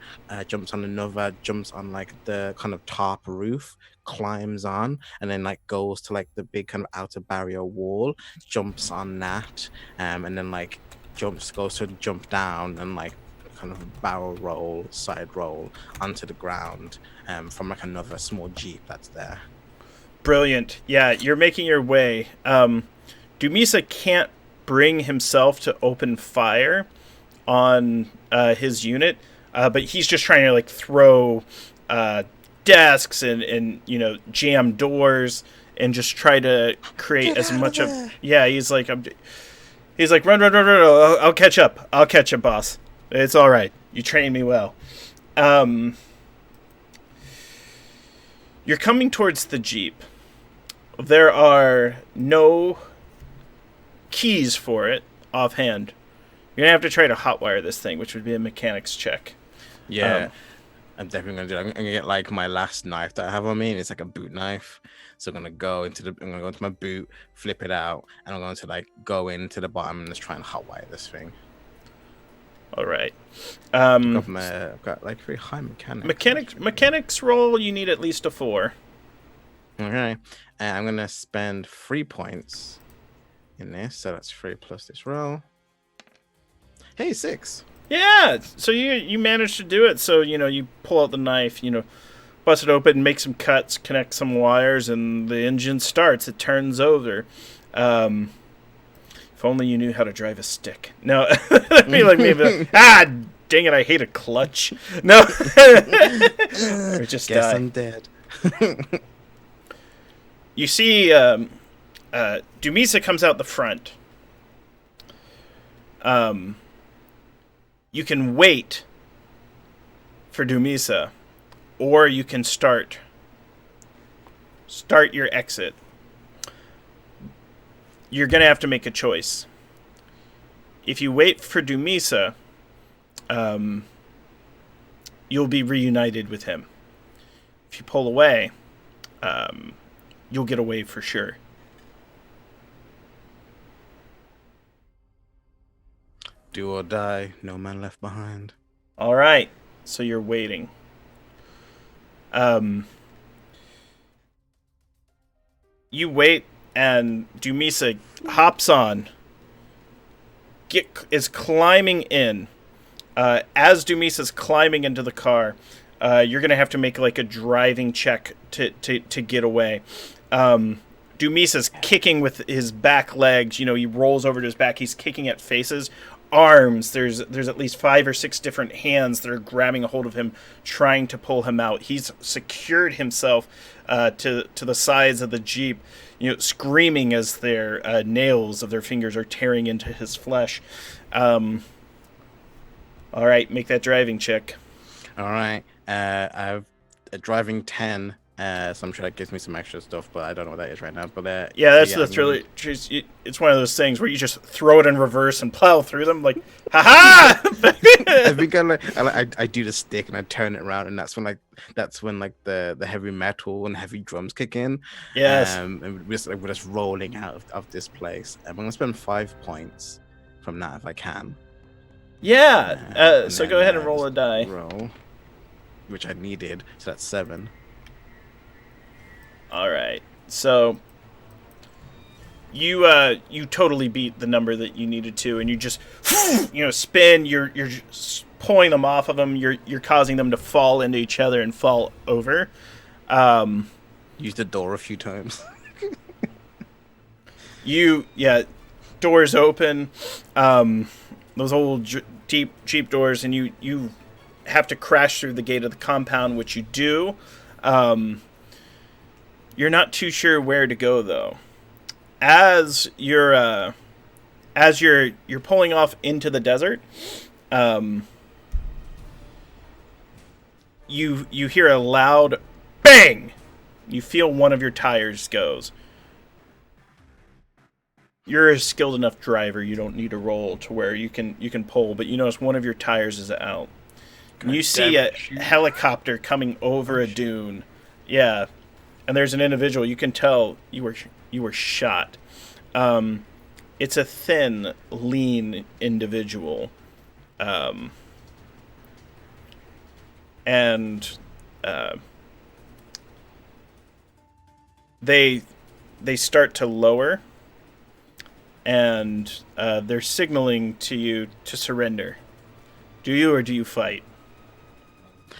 jumps on another, jumps on like the kind of top roof, climbs on, and then like goes to like the big kind of outer barrier wall, jumps on that, and then like goes to jump down and like kind of barrel roll, side roll onto the ground from like another small jeep that's there. Brilliant. Yeah, you're making your way. Dumisa can't bring himself to open fire on his unit, but he's just trying to like throw desks and jam doors and just try to create as much of. Yeah, he's like run. I'll catch up. I'll catch up, boss. It's all right. You trained me well. You're coming towards the jeep. There are no keys for it offhand. You're gonna have to try to hotwire this thing, which would be a mechanics check. Yeah, I'm definitely gonna do that. I'm gonna get like my last knife that I have on me, and it's like a boot knife. So I'm gonna go into my boot, flip it out, and I'm going to like go into the bottom and just try and hotwire this thing. All right. I've got like very high Mechanics roll. You need at least a 4. Okay, and I'm gonna spend 3 points in this, so that's 3 plus this roll. Hey, 6. Yeah. So you managed to do it. So you pull out the knife. Bust it open, make some cuts, connect some wires, and the engine starts. It turns over. If only you knew how to drive a stick. No, I mean like maybe. Dang it! I hate a clutch. No, or just Guess die. I'm dead. You see, Dumisa comes out the front. You can wait for Dumisa, or you can start your exit. You're going to have to make a choice. If you wait for Dumisa, you'll be reunited with him. If you pull away, you'll get away for sure. Do or die, no man left behind. All right. So you're waiting. Um, you wait, and Dumisa hops on. Is climbing in. As Dumisa's climbing into the car, you're gonna have to make like a driving check to get away. Dumisa's kicking with his back legs. You know, he rolls over to his back. He's kicking at faces, arms. There's at least 5 or 6 different hands that are grabbing a hold of him, trying to pull him out. He's secured himself to the sides of the Jeep, you know, screaming as their nails of their fingers are tearing into his flesh. All right, make that driving check. All right. I have a driving 10. So I'm sure that gives me some extra stuff, but I don't know what that is right now. But Yeah, so that's really. It's one of those things where you just throw it in reverse and plow through them, like, ha ha! I think I do the stick and I turn it around, and that's when the heavy metal and heavy drums kick in. Yes. And we're just rolling out of this place. I'm gonna spend 5 points from that if I can. Yeah. So go ahead and roll a die. Roll, which I needed. So that's 7. All right. So you totally beat the number that you needed to, and you just spin. You're just pulling them off of them. You're causing them to fall into each other and fall over. Use the door a few times. Doors open. Those old Jeep doors, and you have to crash through the gate of the compound, which you do. You're not too sure where to go, though. As you're pulling off into the desert, you hear a loud bang. You feel one of your tires goes. You're a skilled enough driver. You don't need to roll to where you can pull, but you notice one of your tires is out. And you see a helicopter coming over a dune. Yeah. And there's an individual. You can tell you were shot. It's a thin, lean individual, and they start to lower, and they're signaling to you to surrender. Do you or do you fight?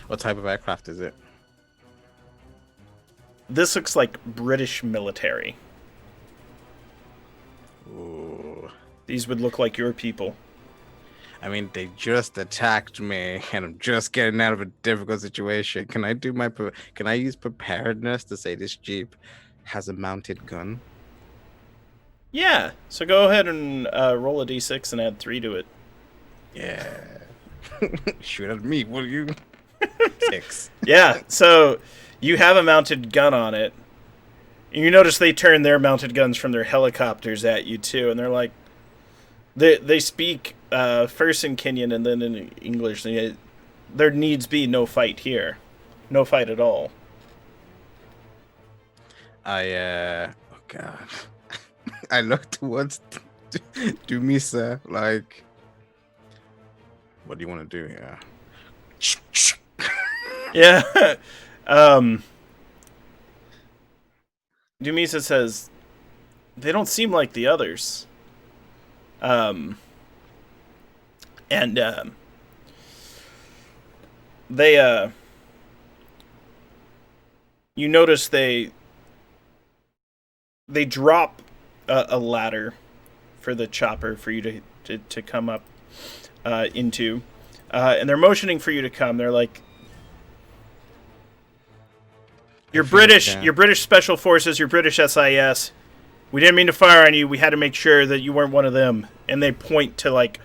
What type of aircraft is it? This looks like British military. Ooh. These would look like your people. I mean, they just attacked me, and I'm just getting out of a difficult situation. Can I use preparedness to say this Jeep has a mounted gun? Yeah. So go ahead and roll a d6 and add 3 to it. Yeah. Shoot at me, will you? 6. Yeah. So you have a mounted gun on it. You notice they turn their mounted guns from their helicopters at you too, and they're like, they speak first in Kenyan and then in English. There needs be no fight here, no fight at all. Oh god, I look towards Dumisa like, what do you want to do here? Yeah. Dumisa says, they don't seem like the others. They you notice they drop a ladder for the chopper for you to come up into, and they're motioning for you to come. They're like, you're British. You're British Special Forces. You're British SIS. We didn't mean to fire on you. We had to make sure that you weren't one of them. And they point to like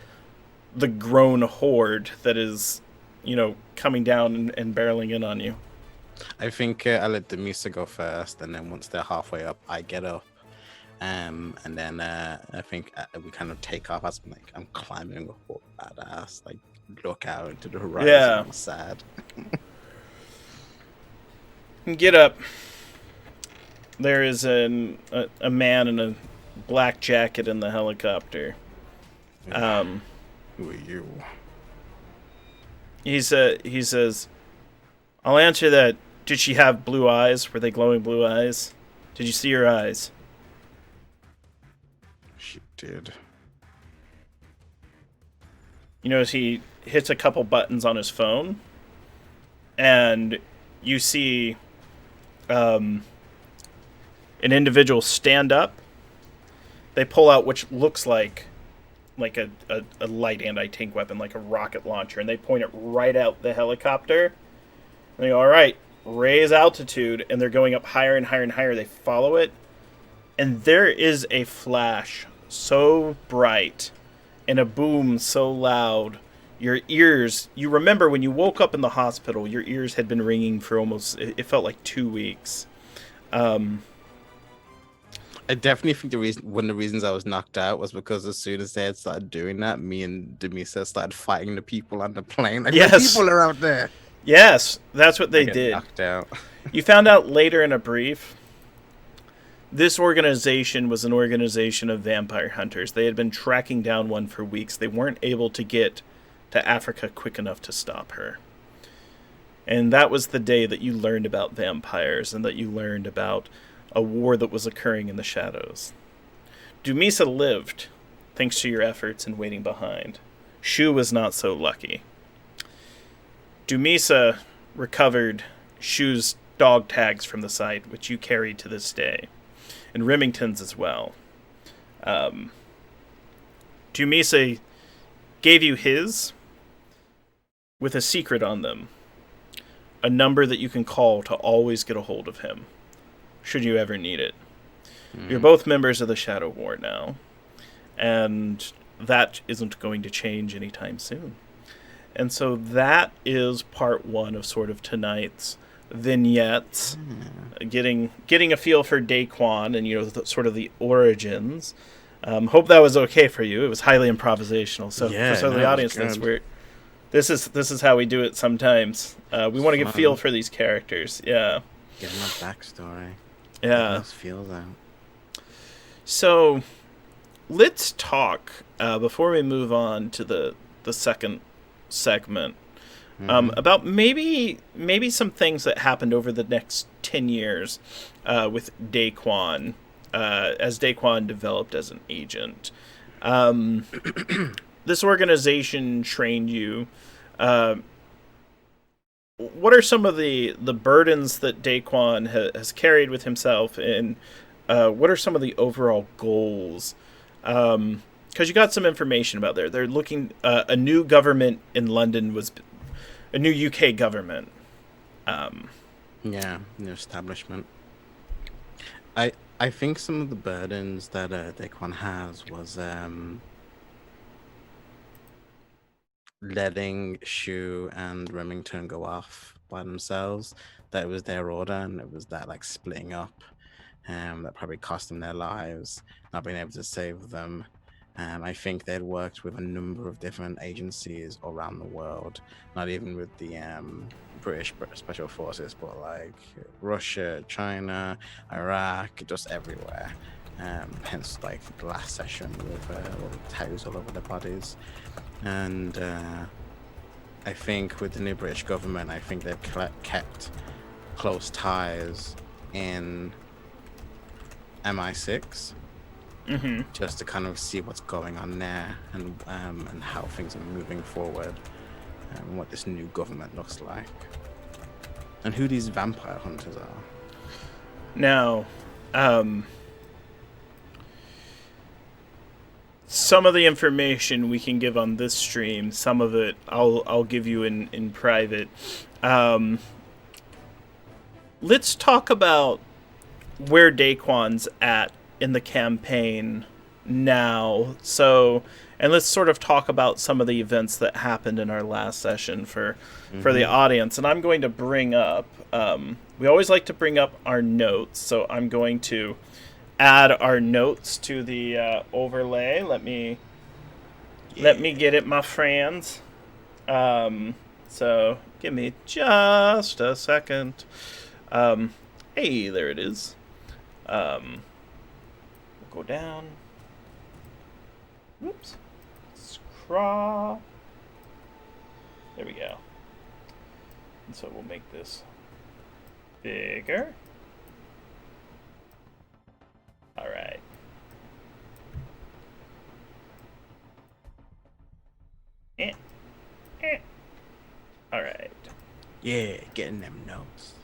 the grown horde that is, coming down and barreling in on you. I think I let the Misa go first, and then once they're halfway up, I get up, and then I think we kind of take off. I'm climbing a whole badass, like look out into the horizon. Yeah. I'm sad. Get up. There is a man in a black jacket in the helicopter. Who are you? He says, I'll answer that. Did she have blue eyes? Were they glowing blue eyes? Did you see her eyes? She did. You notice he hits a couple buttons on his phone, and you see an individual stand up. They pull out what looks like a light anti-tank weapon, like a rocket launcher, and they point it right out the helicopter. And they go, all right, raise altitude, and they're going up higher and higher and higher. They follow it, and there is a flash so bright and a boom so loud. Your ears, you remember when you woke up in the hospital, your ears had been ringing for almost, it felt like 2 weeks. I definitely think one of the reasons I was knocked out was because as soon as they had started doing that, me and Demisa started fighting the people on the plane. Like, Yes. the people are out there. Yes, that's what they I get did. knocked out. You found out later in a brief, this organization was an organization of vampire hunters. They had been tracking down one for weeks. They weren't able to get to Africa quick enough to stop her. And that was the day that you learned about vampires and that you learned about a war that was occurring in the shadows. Dumisa lived, thanks to your efforts in waiting behind. Shu was not so lucky. Dumisa recovered Shu's dog tags from the site, which you carry to this day, and Remington's as well. Dumisa gave you his with a secret on them, a number that you can call to always get a hold of him, should you ever need it. You're both members of the Shadow War now, and that isn't going to change anytime soon. And so that is part one of sort of tonight's vignettes, getting a feel for Daquan and, you know, sort of the origins. Hope that was okay for you. It was highly improvisational. So Yeah, for some of the audience, this is how we do it sometimes. We want to get a feel for these characters. Yeah. Getting a backstory. Yeah. Let's feel that. So let's talk before we move on to the second segment about maybe some things that happened over the next 10 years with Daquan as Daquan developed as an agent. This organization trained you. What are some of the burdens that Daquan has carried with himself, and what are some of the overall goals? Because you got some information about there. They're looking a new government in London was a new UK government. Yeah, new establishment. I think some of the burdens that Daquan has was letting Shu and Remington go off by themselves. That it was their order, and it was that like splitting up that probably cost them their lives, not being able to save them. I think they'd worked with a number of different agencies around the world, not even with the British Special Forces, but like Russia, China, Iraq, just everywhere. Hence, like the last session with all the tags all over their bodies. And I think with the new British government, I think they've kept close ties in MI6. Just to kind of see what's going on there and how things are moving forward and what this new government looks like and who these vampire hunters are. Now, some of the information we can give on this stream, some of it I'll give you in private. Let's talk about where Daquan's at in the campaign now. So, and let's sort of talk about some of the events that happened in our last session for the audience. And I'm going to bring up, we always like to bring up our notes. So I'm going to add our notes to the overlay. Let me get it, my friends. So give me just a second. Hey, there it is. Go down. Whoops. draw. There we go. And so we'll make this bigger. All right. All right. Yeah, getting them notes.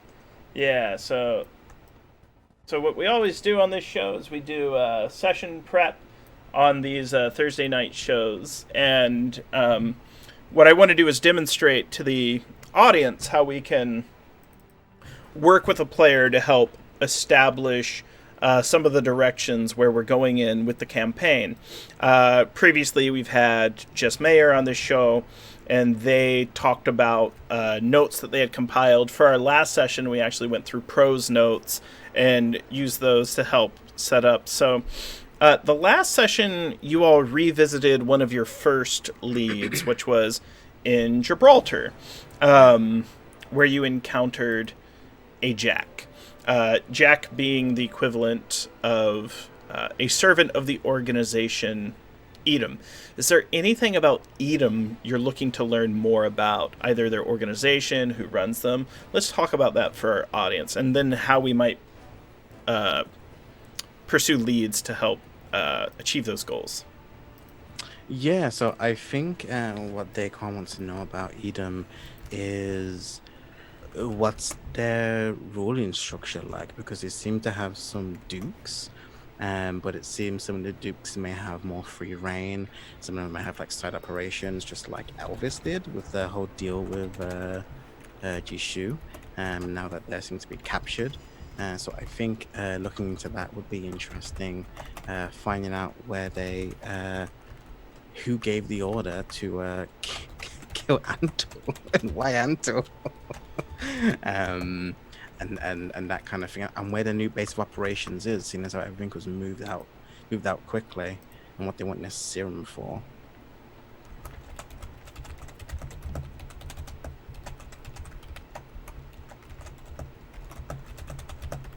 Yeah, so what we always do on this show is we do session prep on these Thursday night shows, and what I want to do is demonstrate to the audience how we can work with a player to help establish some of the directions where we're going in with the campaign. Previously, we've had Jess Mayer on this show, and they talked about notes that they had compiled. For our last session, we actually went through prose notes and used those to help set up. So the last session, you all revisited one of your first leads, which was in Gibraltar, where you encountered a Jack. Jack being the equivalent of a servant of the organization Edom. Is there anything about Edom you're looking to learn more about? Either their organization, who runs them? Let's talk about that for our audience, and then how we might pursue leads to help achieve those goals. Yeah, so I think what Daquan wants to know about Edom is what's their ruling structure like, because they seem to have some dukes, but it seems some of the dukes may have more free reign. Some of them may have like side operations, just like Elvis did with the whole deal with Jishu, now that they seem to be captured. So I think looking into that would be interesting, finding out where they who gave the order to kill Anto and why Anto. and that kind of thing, and where the new base of operations is, seeing as how everything was moved out quickly, and what they want this serum for.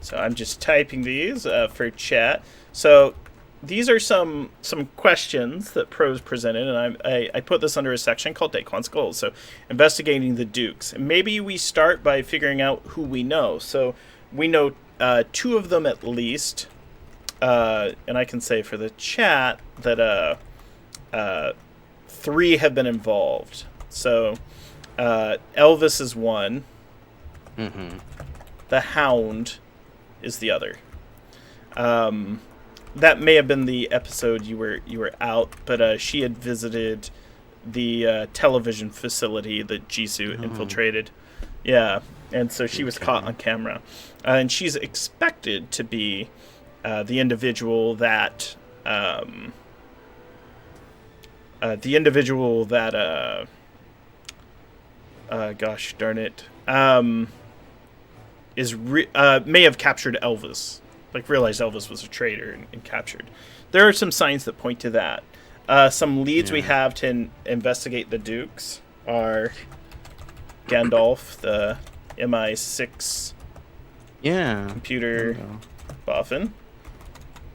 So I'm just typing these for chat. So these are some questions that Prose presented, and I put this under a section called Daquan's Goals. So investigating the Dukes. And maybe we start by figuring out who we know. So we know two of them at least, and I can say for the chat that three have been involved. So Elvis is one. Mm-hmm. The Hound is the other. That may have been the episode you were out, but she had visited the television facility that Jisoo infiltrated. Yeah, and so she was caught on camera, and she's expected to be the individual that gosh darn it, may have captured Elvis. Like, realized Elvis was a traitor and captured. There are some signs that point to that. Some leads we have to investigate the Dukes are Gandalf, the MI6 computer boffin.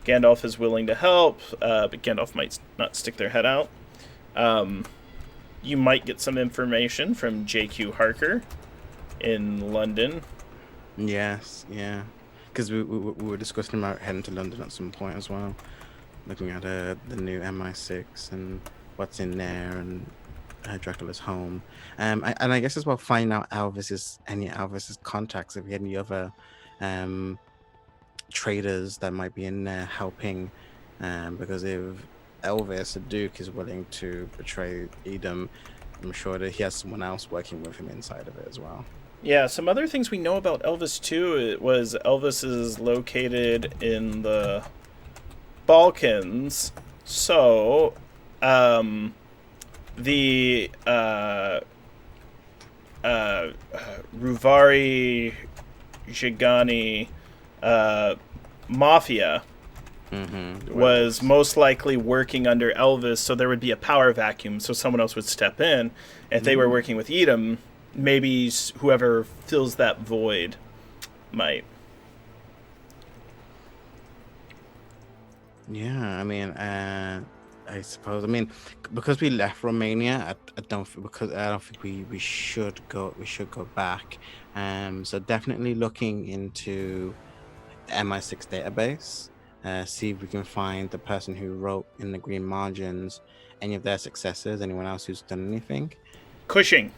Gandalf is willing to help, but Gandalf might not stick their head out. You might get some information from J.Q. Harker in London. Yes, yeah. Because we were discussing about heading to London at some point as well, looking at the new MI6 and what's in there, and Dracula's home, and I guess as well finding out any Elvis's contacts, if he had any other traders that might be in there helping, because if Elvis, the Duke, is willing to betray Edom, I'm sure that he has someone else working with him inside of it as well. Yeah, some other things we know about Elvis, too, it was Elvis is located in the Balkans, so the Ruvari Gigani mafia was most likely working under Elvis, so there would be a power vacuum, so someone else would step in. If they were working with Edom, maybe whoever fills that void might. Yeah, I mean, I suppose. I mean, because we left Romania, I don't think we should go. We should go back. So definitely looking into the MI6 database. See if we can find the person who wrote in the green margins, any of their successors, anyone else who's done anything. Cushing.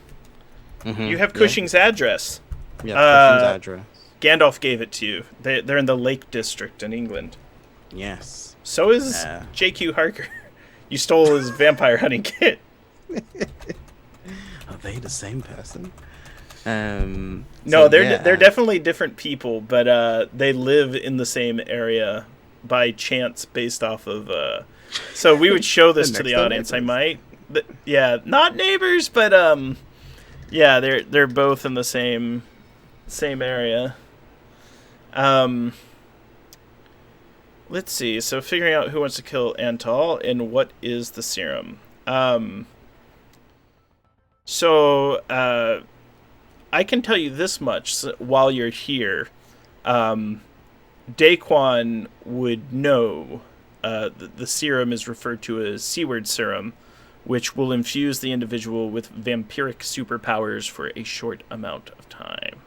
You have Yeah, Cushing's address. we have Cushing's address. Gandalf gave it to you. They're in the Lake District in England. Yes. So is J.Q. Harker. You stole his vampire hunting kit. Are they the same person? No, they're definitely different people, but they live in the same area by chance, based off of. So we would show this to the audience. Neighbors. I might, not neighbors, but they're both in the same area. Let's see. So figuring out who wants to kill Antal and what is the serum. I can tell you this much while you're here. Daquan would know the serum is referred to as Seaward Serum, which will infuse the individual with vampiric superpowers for a short amount of time.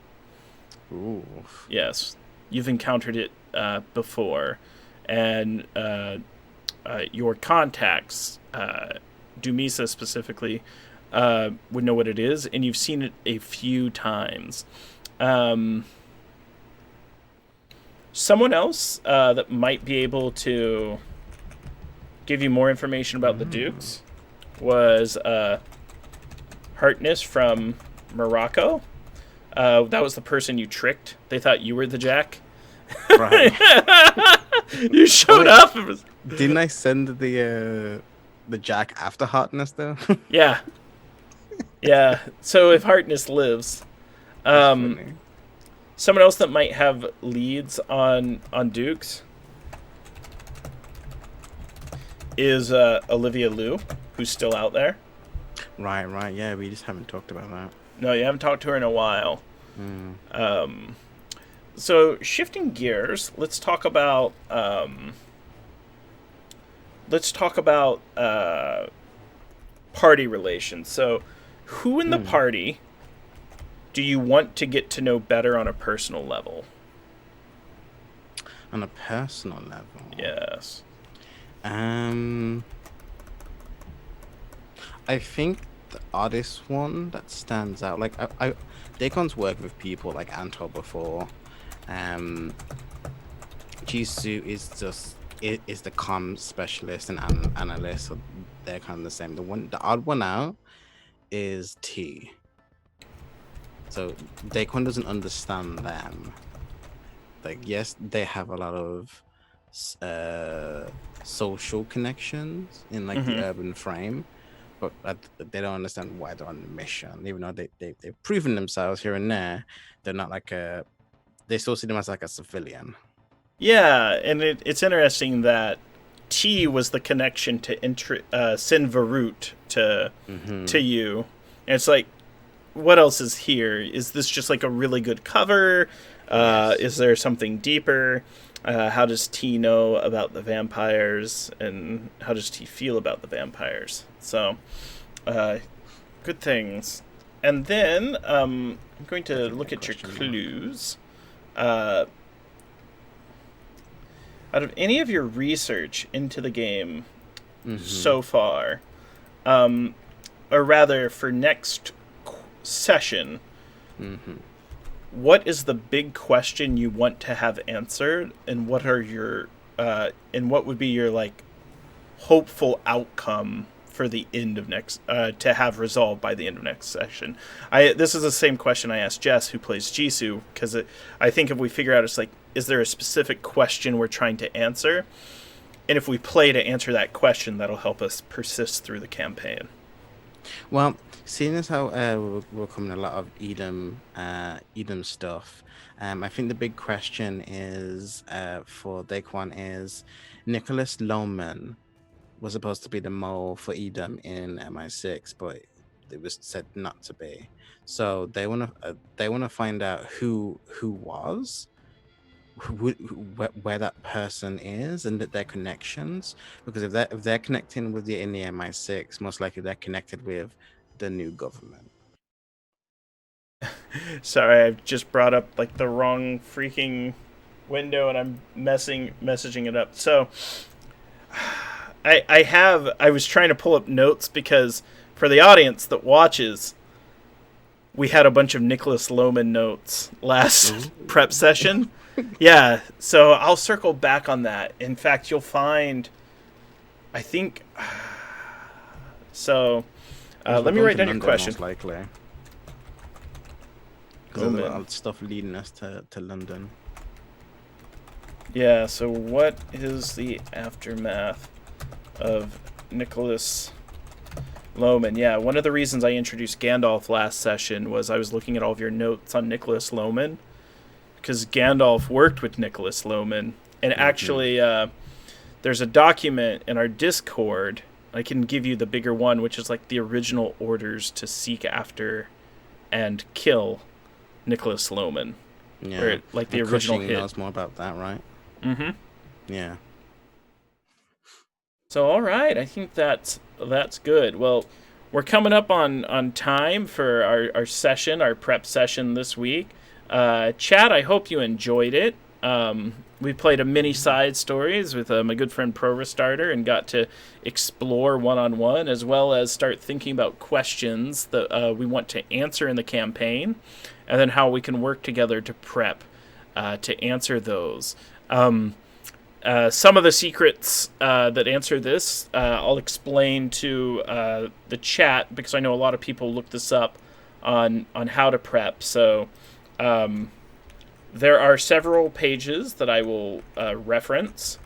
Ooh. Yes. You've encountered it before. And your contacts, Dumisa specifically, would know what it is, and you've seen it a few times. Someone else that might be able to give you more information about the Dukes was Hartness from Morocco. That was the person you tricked. They thought you were the Jack. Right. You showed up. Didn't I send the Jack after Hartness though? Yeah. Yeah. So if Hartness lives, someone else that might have leads on Dukes is Olivia Liu, who's still out there. Right. Yeah, we just haven't talked about that. No, you haven't talked to her in a while. So shifting gears, let's talk about party relations. So, who in the party do you want to get to know better on a personal level? On a personal level? Yes. I think the oddest one that stands out, like Dacon's worked with people like Anto before. Jisoo is the comm specialist and analyst, so they're kind of the same. The odd one out is T. So Daquan doesn't understand them. Like, yes, they have a lot of social connections in like the urban frame, but they don't understand why they're on the mission. Even though they've proven themselves here and there, they're not like they still see them as like a civilian. Yeah, and it's interesting that T was the connection to Sin Varut to you. And it's like, what else is here? Is this just like a really good cover? Yes. Is there something deeper? How does T know about the vampires? And how does T feel about the vampires? So, good things. And then I'm going to look at your clues. Out of any of your research into the game so far, or rather for next session, what is the big question you want to have answered, and what are your and what would be your like hopeful outcome for the end of next to have resolved by the end of next session? This is the same question I asked Jess, who plays Jisoo, because I think if we figure out, it's like, is there a specific question we're trying to answer? And if we play to answer that question, that'll help us persist through the campaign. Well, seeing as how we're coming a lot of Edom stuff, I think the big question is for Daquan is Nicholas Lohman was supposed to be the mole for Edom in MI6, but it was said not to be. So they wanna find out who was. where that person is and that their connections, because if they're connecting with the in the MI6, most likely they're connected with the new government. Sorry, I've just brought up like the wrong freaking window and I'm messaging it up. So I was trying to pull up notes because for the audience that watches, we had a bunch of Nicholas Loman notes last prep session. Yeah, so I'll circle back on that. In fact, you'll find, I think, so. We're Let me going write to down your London question. most likely, because there's a lot Loman. of stuff leading us to London. Yeah, so what is the aftermath of Nicholas Loman? Yeah, one of the reasons I introduced Gandalf last session was I was looking at all of your notes on Nicholas Loman, because Gandalf worked with Nicholas Loman. And actually, there's a document in our Discord. I can give you the bigger one, which is like the original orders to seek after and kill Nicholas Loman. Yeah, Or like the and original Cushing hit. knows more about that, right? Mm-hmm. Yeah. So all right, I think that's good. Well, we're coming up on time for our session, our prep session this week. Chad, I hope you enjoyed it. We played a mini side stories with my good friend Pro Restarter and got to explore one-on-one, as well as start thinking about questions that we want to answer in the campaign, and then how we can work together to prep to answer those. Some of the secrets that answer this, I'll explain to the chat, because I know a lot of people look this up on how to prep. So there are several pages that I will reference,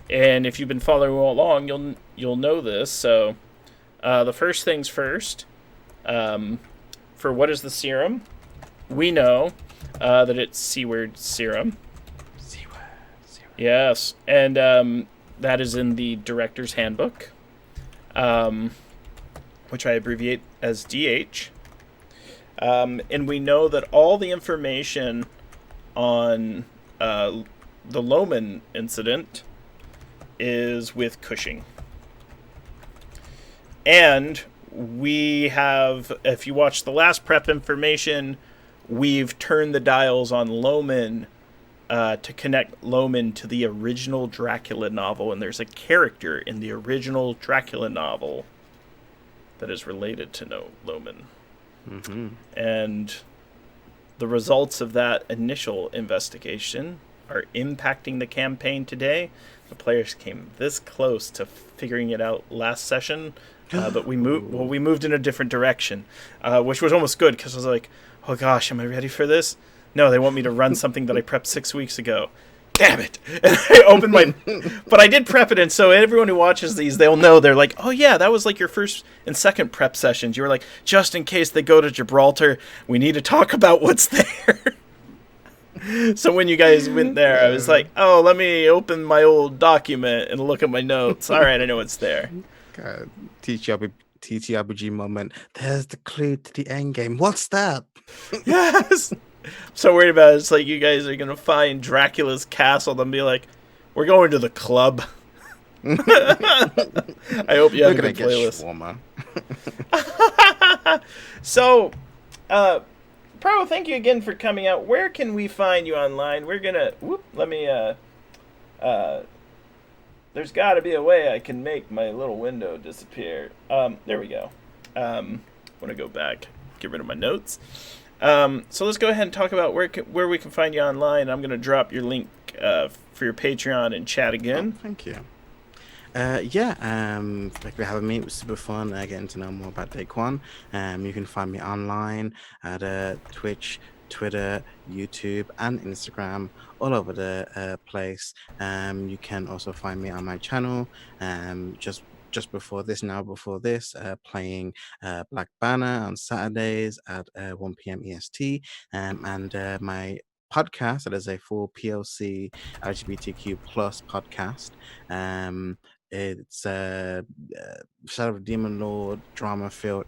and if you've been following along, you'll know this. So the first things first. For what is the serum? We know that it's C-word serum. Yes, and that is in the Director's Handbook, which I abbreviate as DH. And we know that all the information on the Loman incident is with Cushing. And we have, if you watch the last prep information, we've turned the dials on Loman to connect Loman to the original Dracula novel, and there's a character in the original Dracula novel that is related to Loman. Mm-hmm. And the results of that initial investigation are impacting the campaign today. The players came this close to figuring it out last session, but we moved in a different direction, which was almost good, because I was like, oh gosh, am I ready for this? No, they want me to run something that I prepped 6 weeks ago. Damn it! And I opened my... But I did prep it, and so everyone who watches these, they'll know. They're like, oh yeah, that was like your first and second prep sessions. You were like, just in case they go to Gibraltar, we need to talk about what's there. So when you guys went there, I was like, oh, let me open my old document and look at my notes. All right, I know what's there. God, TTRPG moment. There's the clue to the end game. What's that? Yes! So worried about it. It's like you guys are going to find Dracula's castle and be like, we're going to the club. I hope you have a good playlist. So, Pro, thank you again for coming out. Where can we find you online? We're going to... let me... there's got to be a way I can make my little window disappear. There we go. I want to go back, get rid of my notes. So let's go ahead and talk about where we can find you online. I'm going to drop your link for your Patreon in chat again. Oh, thank you. Thank you for having me. It was super fun getting to know more about Daquan. You can find me online at Twitch, Twitter, YouTube, and Instagram, all over the place. You can also find me on my channel, just before this, playing Black Banner on Saturdays at 1 p.m. EST, and my podcast that is a full POC LGBTQ plus podcast, It's Shadow of the Demon Lord drama-filled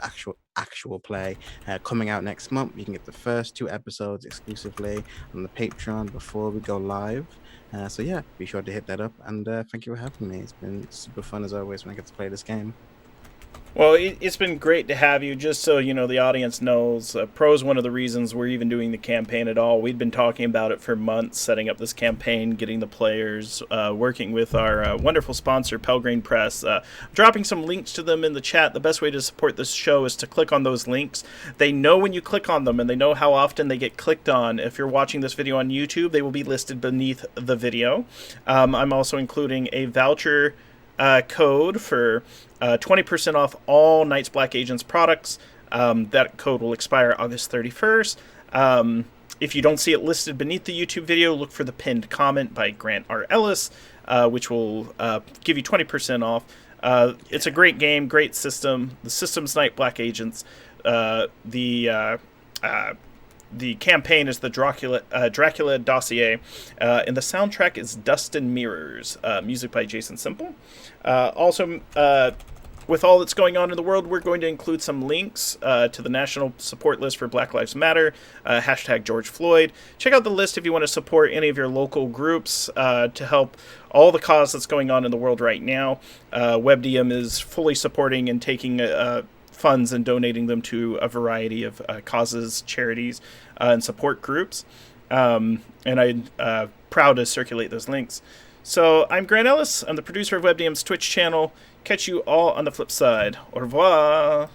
actual play coming out next month. You can get the first 2 episodes exclusively on the Patreon before we go live. So yeah, be sure to hit that up. And thank you for having me. It's been super fun as always when I get to play this game. Well, it's been great to have you. Just so you know, the audience knows, Pro is one of the reasons we're even doing the campaign at all. We'd been talking about it for months, setting up this campaign, getting the players, working with our wonderful sponsor, Pelgrane Press, dropping some links to them in the chat. The best way to support this show is to click on those links. They know when you click on them, and they know how often they get clicked on. If you're watching this video on YouTube, they will be listed beneath the video. I'm also including a voucher code for 20% off all Knights Black Agents products. That code will expire August 31st. If you don't see it listed beneath the YouTube video, look for the pinned comment by Grant R. Ellis, which will give you 20% off. It's a great game, great system. The system's Knight Black Agents. The campaign is the Dracula Dossier, and the soundtrack is Dust and Mirrors, music by Jason Simple. Also, with all that's going on in the world, we're going to include some links to the national support list for Black Lives Matter, hashtag George Floyd. Check out the list if you want to support any of your local groups to help all the cause that's going on in the world right now. WebDM is fully supporting and taking funds and donating them to a variety of causes, charities, and support groups. And I'm proud to circulate those links. So I'm Grant Ellis. I'm the producer of WebDM's Twitch channel. Catch you all on the flip side. Au revoir.